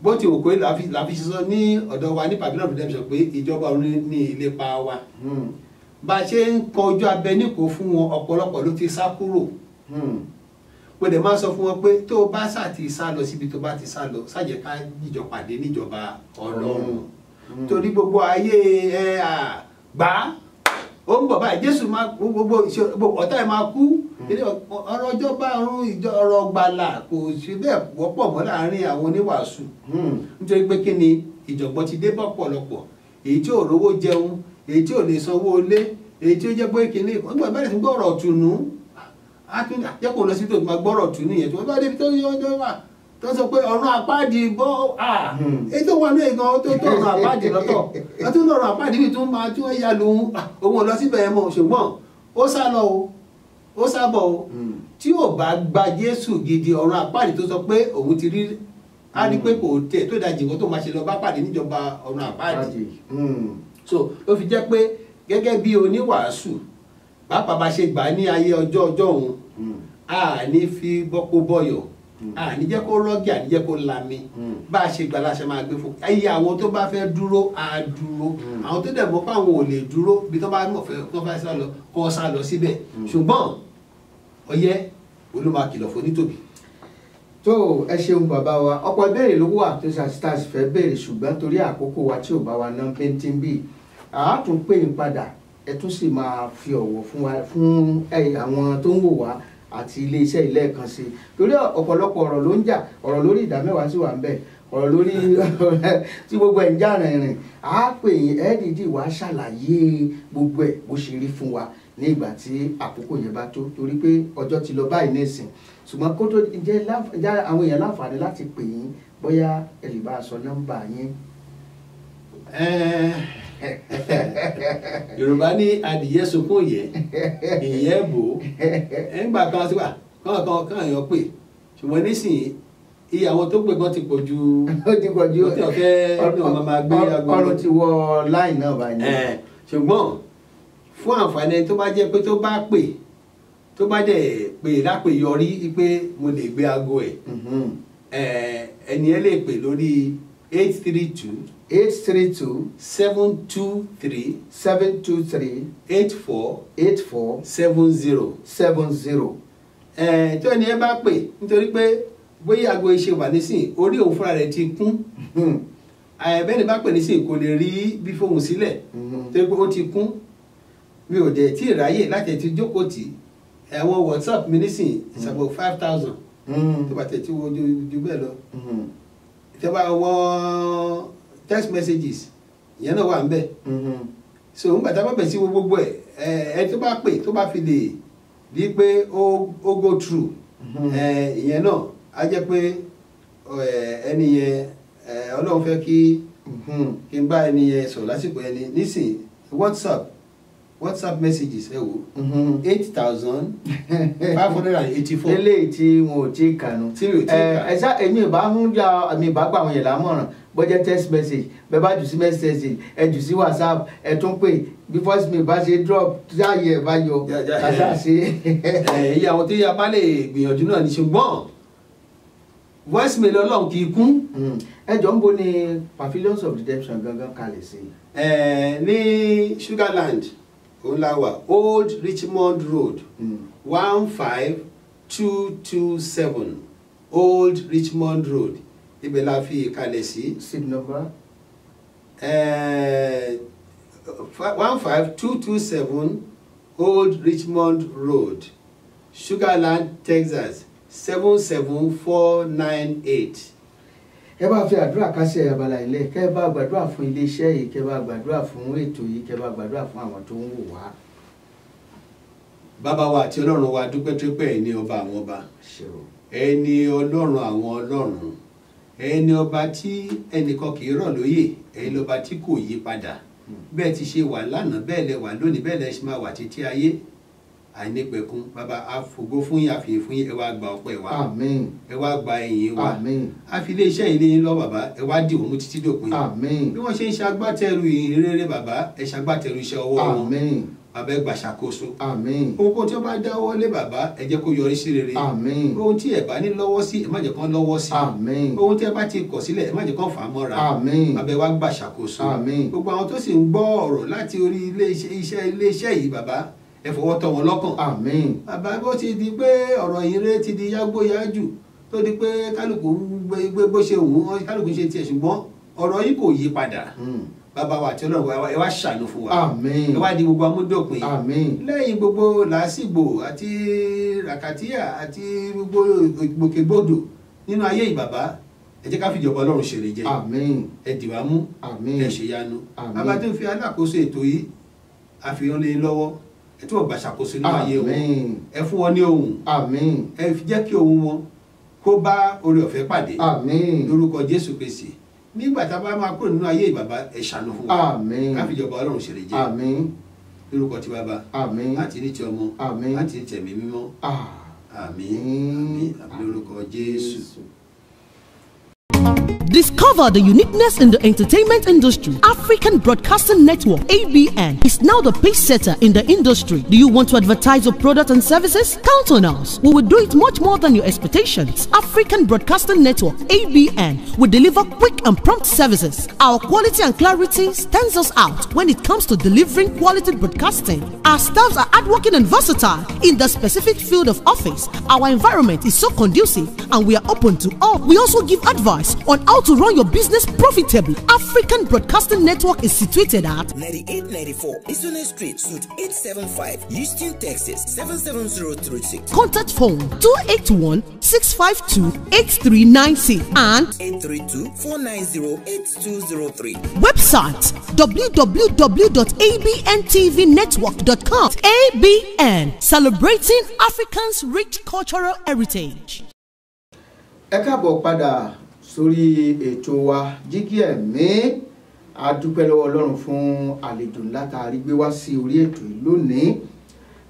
bó ti wò pé la fi sọ ní ọ̀dọ̀ wa ní Pavilion of Redemption pé ìjọba ọ̀run ní ìlépa wa. Bá a ṣe ń kọ ojú abẹ níkò fún wọn, ọ̀pọ̀lọpọ̀ ló ti sá kúrò. Mo dẹ̀ máa sọ fún wọn pé tó o bá sá ti sá lọ síbi tó bá ti sá lọ, sájẹ́ ká jíjọ pàdé níjọba Ọlọ́run. Torí gbogbo ayé gbà ó ń bọ̀ báyìí, Jésù máa gbogbo ọ̀tá ẹ̀ máa kú. Ọ̀rọ̀ ìjọba ọ̀run, ọ̀rọ̀ gbàlà kò sí bẹ́ẹ̀ wọ́pọ̀ mọ́ láàárín àwọn oníwàásù. Nítorí pé kí ni ìjọ̀gbọ́n ti dé bọ́ pọ̀lọpọ̀, èyí tí ò rówó jẹun, èyí tí ò lè sanwó ilé, èyí tí ó jẹ́ pé kí ni nígbà bẹ́ẹ̀ ti gbọ́rọ̀ tùnú, jẹ́ kó lọ sí tó máa gbọ́rọ̀ tùnú yẹn tó bá débi tó yọ wà tó sọ pé ọ̀run àpáàdì bọ́ èyí tó wà ní ẹ̀gàn tó ọ̀run àpáàdì lọ́tọ̀ àti ọ̀run àpáàdì mi tó máa tí wọ́n ya lòun òun lọ síbẹ̀ yẹn mọ́. Ṣùgbọ́n ó sá lọ o, ó sábọ̀ o, tí ò bá gba Jésù gidi ọ̀run àpáàdì tó sọ pé òun ti rí, á rí pé kò tẹ̀ tó dájì nǹkan tó máa ṣe lọ bá pàdé níjọba ọ̀run àpáàdì. So ló fi jẹ́ pé gẹ́gẹ́ bí oníwàásù pàápàá bá ṣe gbà ní ayé ọjọ́ òun, a ní fi bọ́kó bọ́yọ̀, a ní jẹ́ kó rọ́gì, a ní jẹ́ kó lami. Bá a ṣe gbà láṣẹ máa gbé fún ayé àwọn tó bá fẹ́ dúró á dúró, àwọn tó dẹ̀ mọ̀ pé àwọn ò lè dúró bí tó bá mọ̀ fẹ́ tó fẹ́ sá lọ kó sá lọ síbẹ̀. Ṣùgbọ́n ọyẹ́ olùmọ̀kìlọ̀ fún nítòbí. Tó ẹ ṣeun bàbá wa, ọ̀pọ̀ ìbéèrè ló wà tó stars fẹ́ béèrè, ṣùgbọ́n torí àkókò wa tí ò bá wa ná pẹ́ntìn bíi àá tún pè yín padà, ẹ tún sì máa fi ọ̀wọ̀ fún àwọn tó ń wò wá àti iléeṣẹ́ ilé-ẹ̀kan sí, torí ọ̀pọ̀lọpọ̀ ọ̀rọ̀ ló ń jà, ọ̀rọ̀ lórí ìdámẹ́wàá sì wà ń bẹ̀, ọ̀rọ̀ lórí tí gbogbo ẹ̀ ń jà rìnrìn. Àá pè yín ẹ́ẹ̀dìdì wá ṣàlàyé gbogbo ẹ̀ bó ṣe rí fún wa ní ìgbà tí àkókò yẹn bá tó, torí pé ọjọ́ ti lọ báyìí nísìn. Ṣùgbọ́n kó tó jẹ́ àwọn èèyàn láǹfààní láti pè yín, bóyá ẹ lè bá a sọ nọ́mbà yín. Yorùbá ní adìyẹ sunkún yẹ ìyẹ́ bò ó. Nígbà kan sí wà kán èèyàn pè, ṣùgbọ́n nísìnyí iye àwọn tó pè gan ti pọ̀ ju ó ti ọ̀fẹ́ ọ̀nà máa gbé aago. Ọ̀rọ̀ ti wọ láì náà báyìí. Ṣùgbọ́n fún àǹfààní tó bá jẹ́ pé tó bá pè tó bá dẹ̀ pè lápèyọrí pé mo lè gbé aago ẹ̀, ẹni ẹ lè pè lórí 832 723 84 70. Tó ẹni ẹ bá pè nítorí pé bóyá aago iṣẹ́ wà nísìn orí òun fúnra rẹ̀ ti kún, bẹ́ẹ̀ ni bá pè nísìn kò lè rí bí fóun sílẹ̀ torí pé ó ti kún. Mi ò dẹ̀ tí ì ráyè láti ẹ̀ ti jókòó tì í. Àwọn WhatsApp mi nísìn it's about 5,000 tó bá tẹ̀ tí wọ́n ju bẹ́ẹ̀ lọ. Ìtẹ́wá àwọn text messages ìyẹn náà wà ń bẹ̀. So nígbà tá a bá bẹ̀ sí gbogbo ẹ̀ ẹ tó bá pè tó bá fi lè rí pé ó go through ìyẹn náà á jẹ́ pé ẹni yẹn Ọlọ́run fẹ́ kí n bá ẹni yẹn sọ̀rọ̀ lásìkò ẹni nísìn WhatsApp messages ẹ wò 8,584. Eléyìí tí wọn ò tí ì kànú. Tí mi ò tí ì kà. Ẹ̀sà èmi ìbá gbà àwọn yẹn lámọ̀ràn bọ́jẹ́ text message bẹ́ẹ̀ bá jù sí message ẹ jù sí WhatsApp ẹ tún pè bí voice mail bá ṣe drop táyé ẹ bá yọ kàtà sí. Iye àwọn tí a bá lè gbìyànjú náà ní ṣùgbọ́n voice mail Ọlọ́run kì í kún. Ẹ jọ ń bo ní Pavilions of Redemption gangan kalẹ̀ sí. Ní Sugarland Olawa Old Richmond Road 15227 Old Richmond Road ibẹ̀ la fi ìkàlẹ̀ sí. Seat number 15227 Old Richmond Road, Sugarland, Texas 77498. ẹ bá fi àdúrà kásẹ̀ abala ilé kẹ́ bá gbàdúrà fún iléeṣẹ́ yìí kẹ́ bá gbàdúrà fún ètò yìí kẹ́ bá gbàdúrà fún àwọn tó ń wò wá. Bàbá wa àti Ọlọ́run wa dúpẹ́ tó pẹ́ ẹni ọba àwọn ọba, ẹni Ọlọ́run àwọn ọlọ́run, ẹni ọba tí ẹnìkan kì í rọ̀ lóyè, ẹni ọba tí kò yí padà. Bẹ́ẹ̀ ti ṣe wà lánàá, bẹ́ẹ̀ lẹ wà lónìí, bẹ́ẹ̀ lẹ ṣe máa wà títí ayé àìnípẹ̀kun. Bàbá àfògo fún yín, àfihàn fún yín, ẹ wá gba ọpẹ́ wa, àmín, ẹ wá gba ìyìn wa, àmín, a fi iléeṣẹ́ ilé yín lọ bàbá, ẹ wá dì wọ́n mú títí dòpin. àmín, Bí wọ́n ṣe ń ṣagbátẹrù ìyìn rere bàbá, ẹ ṣagbátẹrù iṣẹ́ ọwọ́ wọn, àmín, bàbá ẹ gbà ṣàkóso. àmín, Ohun tí ó bá dáwọ́ lé bàbá, ẹ jẹ́ kó yọrí sí rere. àmín, Ohun tí ẹ bá ní lọ́wọ́ sí, ẹ má jẹ́ kán lọ́wọ́ sí. àmín, Ohun tí ẹ bá ti kọ̀ sílẹ̀, ẹ má jẹ́ kán fà á mọ́ra. àmín, Bàbá ẹ wá gbà ṣàkóso. àmín, Gbogbo àwọn tó sì ń gbọ́ ọ̀rọ̀ láti orí iléeṣẹ́ yìí bàbá, ẹ fọwọ́ tọ́ wọn lọ́kàn. àmín, Bàbá bó ti di pé ọ̀rọ̀ ìyìnrere ti di yágbóyájù tó di pé kálukú gbé bó ṣe wù ú, kálukú ṣe tiẹ̀, ṣùgbọ́n ọ̀rọ̀ yìí kò yí padà. Bàbá wa àti Ọlọ́run ẹ wá ṣàánú fún wa, àmín, ẹ wá di gbogbo amúdòpin. àmín, Lẹ́yìn gbogbo làásìgbò àti ràkàtíyà àti gbogbo ìgbòkègbodò nínú ayé ìbàbá, ẹ jẹ́ ká fìjọba Ọlọ́run ṣeré jẹ́, àmín, ẹ dì wá mú, àmín, ẹ ṣèyanu. àmín. Bàbá tó ń fi alákòóso ètò yìí àfihàn lé lọ́wọ́, ẹ túbọ̀ gbà ṣàkóso nínú ayé wọn, àmín, ẹ fún wọn ní ohùn, àmín, ẹ jẹ́ kí ohùn wọn kó bá oore ọ̀fẹ́ pàdé àmín, lórúkọ Jésù Kristi. Nígbà tá a bá máa kúrò nínú ayé ìbàbá, ẹ ṣàánú fún wa, àmín, ká fìjọba Ọlọ́run ṣeré jẹ́, àmín, lórúkọ ti bàbá àmín, àti ní ti ọmọ àmín, àti ní tẹ̀mí mímọ́. Àmín, àmín, àmín lórúkọ Jésù. Discover the uniqueness in the entertainment industry. African Broadcasting Network, ABN, is now the pace setter in the industry. Do you want to advertise your product and services? Count on us. We will do it much more than your expectations. African Broadcasting Network, ABN, will deliver quick and prompt services. Our quality and clarity stands us out when it comes to delivering quality broadcasting. Our staffs are hardworking and versatile in the specific field of office. Our environment is so conducive and we are open to all. We also give advice on how to run your business profitably. African Broadcasting Network is situated at 9894 Isone Street, Suite 875, Houston, Texas 77036. Contact phone 281-652-8396 and 832-490-8203. website www.abntvnetwork.com. ABN, celebrating Africans' rich cultural heritage. ẹ káàbọ̀ padà sórí ètò wa Jígí Ẹ̀mí. A dúpẹ́ lọ́wọ́ Ọlọ́run fún àlejò ńlá tá a rí gbé wá sí orí ètò yìí lónìí.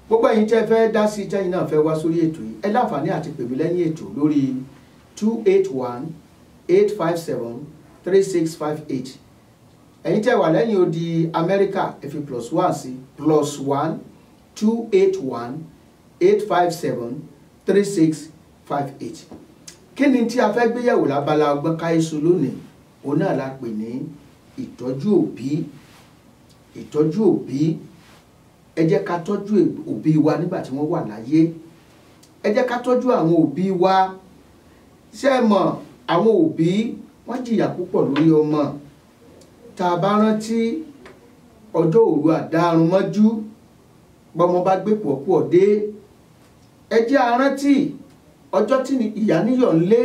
Gbogbo ẹ̀yin tẹ́ fẹ́ dá sí tẹ́yin náà fẹ́ wá sórí ètò yìí, ẹ láǹfààní àti pè mí lẹ́yìn ètò lórí 281-857-3658. Ẹ̀yin tẹ́ wà lẹ́yìn odi Amẹ́ríkà, ẹ fi +1 sí +1-281-857-3658. Kí ni tí a fẹ́ gbéyẹ̀wò lábala ọgbọ́n káyéṣu lónìí? Òun náà la pè ní ìtọ́jú òbí. Ìtọ́jú òbí. Ẹ jẹ́ ká tọ́jú òbí wa nígbà tí wọ́n wà láyé. Ẹ jẹ́ ká tọ́jú àwọn òbí wa. Ṣé ẹ mọ̀ àwọn òbí wọ́n jìyà púpọ̀ lórí ọmọ. Tá a bá rántí ọjọ́ òru àdárun mọ́jú, bọ́mọ bá gbé pọ̀pọ̀ dé. Ẹ jẹ́ a rántí ọjọ́ tí ìyá níyọ̀ ń lé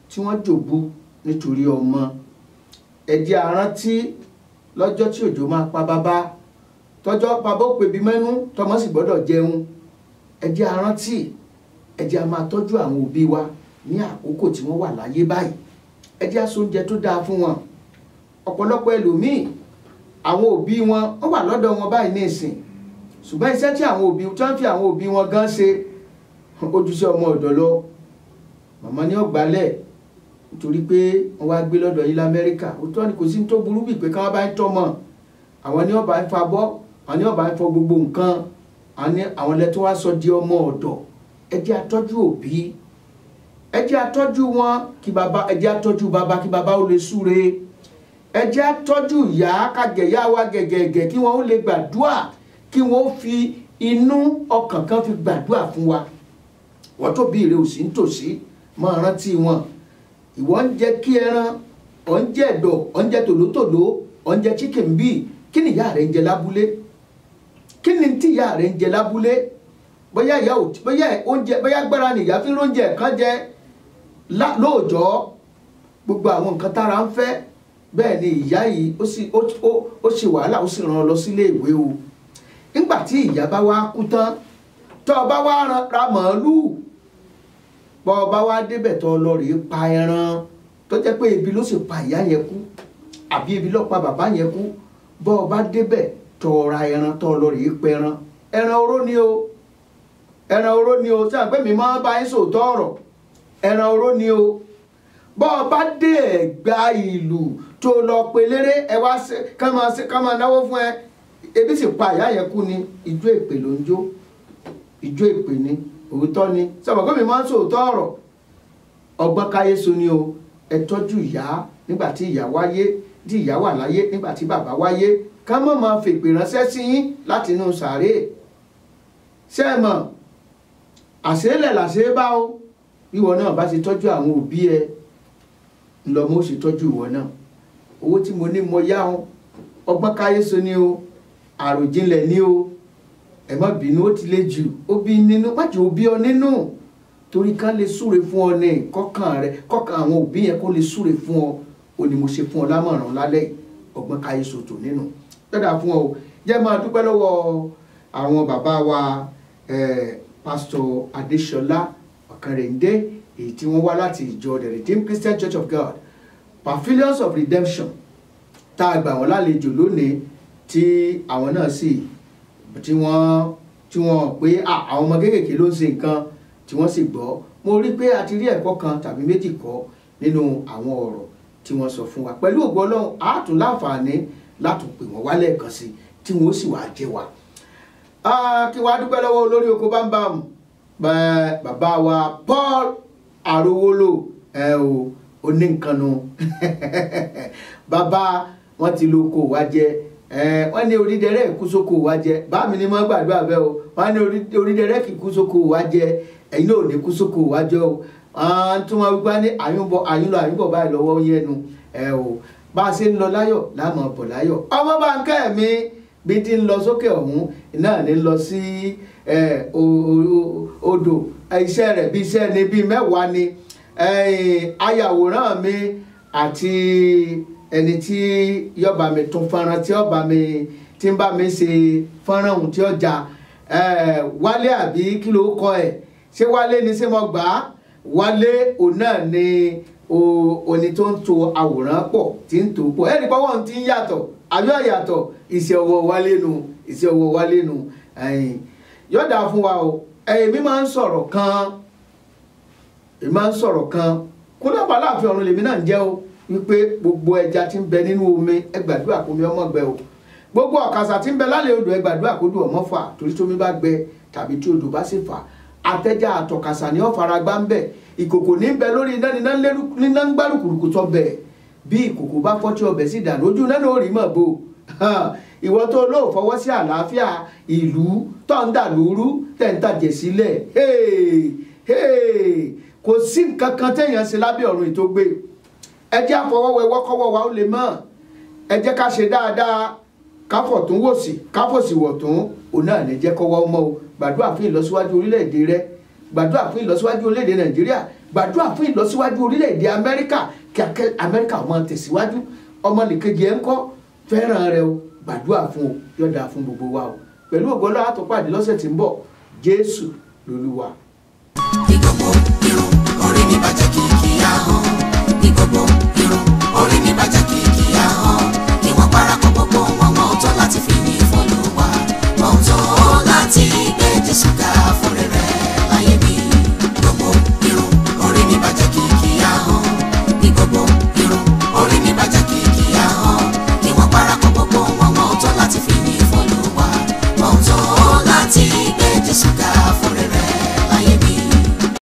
tí wọ́n jòbú nítorí ọmọ. Ẹ jẹ́ a rántí lọ́jọ́ tí òjò máa pa bàbá, tọ́jọ́ bàbá ó pebi mẹ́nu, tọmọ sì gbọ́dọ̀ jẹun. Ẹ jẹ́ a rántí, ẹ jẹ́ a máa tọ́jú àwọn òbí wa ní àkókò tí wọ́n wà láyé báyìí. Ẹ jẹ́ a sóúnjẹ tó dáa fún wọn. Ọ̀pọ̀lọpọ̀ ẹlòmíì àwọn òbí wọn wọ́n wà lọ́dọ̀ wọn báyìí ní ìsìn, ṣùgbọ́n iṣẹ́ tí àwọn òbí tí wọ́n fi àwọn òbí wọn gan ṣe ojúṣe ọmọ ọ̀dọ̀ lọ. Màmá ní ọ̀gbálẹ̀ nítorí pé wọ́n wá gbé lọ́dọ̀ yìí l'Amẹ́ríkà. Òótọ́ ni kò sí tó burú bí pé káwọn bá ń tọ́mọ, àwọn ní ọba ń fa bọ́, àwọn ní ọba ń fọ gbogbo nǹkan, àwọn lẹ́tọ́ wá sọ di ọmọ ọ̀dọ̀. Ẹ jẹ́ a tọ́jú òbí, ẹ jẹ́ a tọ́jú wọn kí bàbá, ẹ jẹ́ a tọ́jú bàbá kí bàbá ó lè súre. Ẹ jẹ́ a tọ́jú ìyá kágẹ̀yà wa gẹ̀gẹ̀gẹ̀ kí wọ́n ó lè gbàdúrà, kí wọ́n ó fi inú ọkàn kan fi gbàdúrà fún wa. Wọ́n tó bí ìrè òsì ń tòsí, máa rántí wọn. Ìwọ ń jẹ kí ẹran, ọ̀ ń jẹ ẹ̀dọ̀, ọ̀ ń jẹ tòlótòló, ọ̀ ń jẹ chicken bí. Kí ni ìyá rẹ̀ ń jẹ lábúlé? kí ni tí ìyá rẹ̀ ń jẹ lábúlé bóyá ìyá bóyá oúnjẹ bóyá gbára ni ìyá fi lóúnjẹ kan jẹ lóòjọ́ gbogbo àwọn nǹkan tára ń fẹ́ bẹ́ẹ̀ ni ìyá yìí ó ṣe wàhálà ó sì rán ọ lọ sílé ìwé o nígbà tí ìyá bá wá kú tán tó o bá wá ra màálùú bọ́ ọ bá wá débẹ̀ tó lọ rèé pa ẹran tó jẹ́ pé ebi ló sì pa ìyá yẹn kú àbí ebi ló pa bàbá yẹn kú bọ́ ọ bá débẹ̀ tó ra ẹran tó lọ rèé pa ẹran oró ni o ẹran oró ni o sáà pé mi máa bá yín sòótọ́ ọ̀rọ̀ ẹran oró ni o bọ́ ọ bá dé ẹ̀gbá ìlú tó lọ pe léré ẹ wá ká máa náwó fún ẹ ebi sì pa ìyá yẹn kú ni ijó èpè ló ń jó ijó èpè ni òótọ́ ni sábà pé mi máa ń sòótọ́ ọ̀rọ̀ ọgbọ́n káyé so ni o ẹ tọ́jú ìyá nígbà tí ìyá wáyé tí ìyá wà láyé nígbà tí bàbá wáyé ká má máa fèpè ránṣẹ́ sí yín láti inú sàárè ṣé ẹ mọ̀ àṣélẹ̀ làṣẹ bá o ìwọ náà bá ti tọ́jú àwọn òbí ẹ lọ́mọ ó sì tọ́jú ìwọ náà owó tí mo ní mo yá wọn ọgbọ́n káyé so ni o àròjinlẹ̀ ni o ẹ má bínú ó ti lé jù ó bí nínú má jẹ́ ó bí ọ nínú torí ká lè súre fún ọ ní kọ́kàn àwọn òbí yẹn kó lè súre fún ọ ó ní mo ṣe fún ọ lámọ̀ràn lálẹ́ ọgbọ́n káyé so tò nínú dọ́dà fún ọ jẹ́ máa dúpẹ́ lọ́wọ́ àwọn bàbá wa Pastor Adéṣọlá Ọ̀kànrẹ̀ǹdé èyí tí wọ́n wá láti ìjọ the Redeemed Christian Church of God Pavilions of Redemption tá a gbà wọ́n lálejò lónìí tí àwọn náà sì tí wọ́n pé àwọn ọmọ kéékèèké ló ń ṣe nǹkan tí wọ́n sì gbọ́ mo rí pé a ti rí ẹ̀kọ́ kan tàbí méjì kọ́ nínú àwọn ọ̀rọ̀ tí wọ́n sọ fún wa pẹ̀lú ògo Ọlọ́run a tún láǹfààní láti pè wọ́n wálé kan sí tí wọ́n sì wá jẹ́ wa. kí wàá dúpẹ́ lọ́wọ́ olórí oko bámbàm bàbá wa Paul Arówólò onínkanu bàbá wọn ti lo oko wa jẹ wọ́n ní orídẹrẹ́ kú sóko wa jẹ bá mi ní mọ́ gbàdúrà bẹ́ẹ̀ o wọ́n ní orídẹrẹ́ kì í kú sóko wa jẹ ẹ̀yin náà ò ní kú sóko wa jọ o tí wọ́n wípé ní àyúnbọ̀ báyìí lọ́wọ́ yẹnu o bá a ṣe ń lọ láyọ̀ láàmú ọ̀bọ̀ láyọ̀ ọmọ Bánkẹ́ mi bí ti ń lọ sókè ọ̀hún náà ní lọ sí odò iṣẹ́ rẹ̀ bí iṣẹ́ ni bí mẹ́wàá ni ayàwòrán mi àti ẹni tí yọba mi tún fọ́nrán tí ọba mi tí ń bá mi ṣe fọ́nrán ohun tí ọjà Wálé àbí kí ló kọ ẹ̀ ṣé Wálé ni ṣé mo gbà á Wálé òun náà ni oní tó ń to àwòrán pọ̀ tí ń tò pọ̀ ẹnì pọ́wọ́ ti ń yàtọ̀ àbí ọ̀yàtọ̀ iṣẹ́ ọwọ́ Wálé nu yọ̀dà fún wa o èmi máa ń sọ̀rọ̀ kan kódà bá láàfin ọ̀run lèmi náà ń jẹ́ o wípé gbogbo ẹja tí ń bẹ nínú omi ẹ gbàdúrà kó mi ọmọ gbẹ o gbogbo ọ̀kàsà tí ń bẹ lálẹ́ odò ẹ gbàdúrà kó dùn ọmọ fà torí tómi bá gbẹ tàbí tí odò bá sì fà àtẹjà àtọ̀kàsà ní ọ̀fara gbá ń bẹ̀ ìkòkò ní bẹ lórí iná níná ń gbárùkùrùkù tọ́ bẹ̀ bí ìkòkò bá fọ́ tí ọbẹ̀ sì dànù ojú náà ó rí mọ̀ bò ìwọ tó lóò fọwọ́ sí àlàáfíà ìlú tó ń dà lóru tẹ̀ ń tàjẹ̀ sílẹ̀ kò sí nǹkan kan téèyàn ṣe lábẹ́ ọ̀run ìtógbé ẹ jẹ́ àfọwọ́wẹ́wọ́ kọ́wọ́ wa ó lè mọ̀ ẹ jẹ́ ká ṣe dáadáa káfọ̀ tún wò sí káfòsì wọ̀ tún òun náà ní jẹ́ kọ́wọ́ mọ́ o gbàdúrà fún ìlọsíwájú orílẹ̀-èdè rẹ gbàdúrà fún ìlọsíwájú orílẹ̀-èdè Nàìjíríà gbàdúrà fún ìlọsíwájú orílẹ̀-èdè Amẹ́ríkà kí Amẹ́ríkà máa tẹ̀síwájú ọmọnìkejì ẹ̀ ń kọ́ fẹ́ràn rẹ o gbàdúrà fún o yọ̀dà fún gbogbo wa o pẹ̀lú ògbọ́lá àtọ́pàdé lọ́sẹ̀ tí ń bọ̀ Jésù lolúwa. ìdánwò irun orí mi bàjẹ́ kìkì ahọ́n.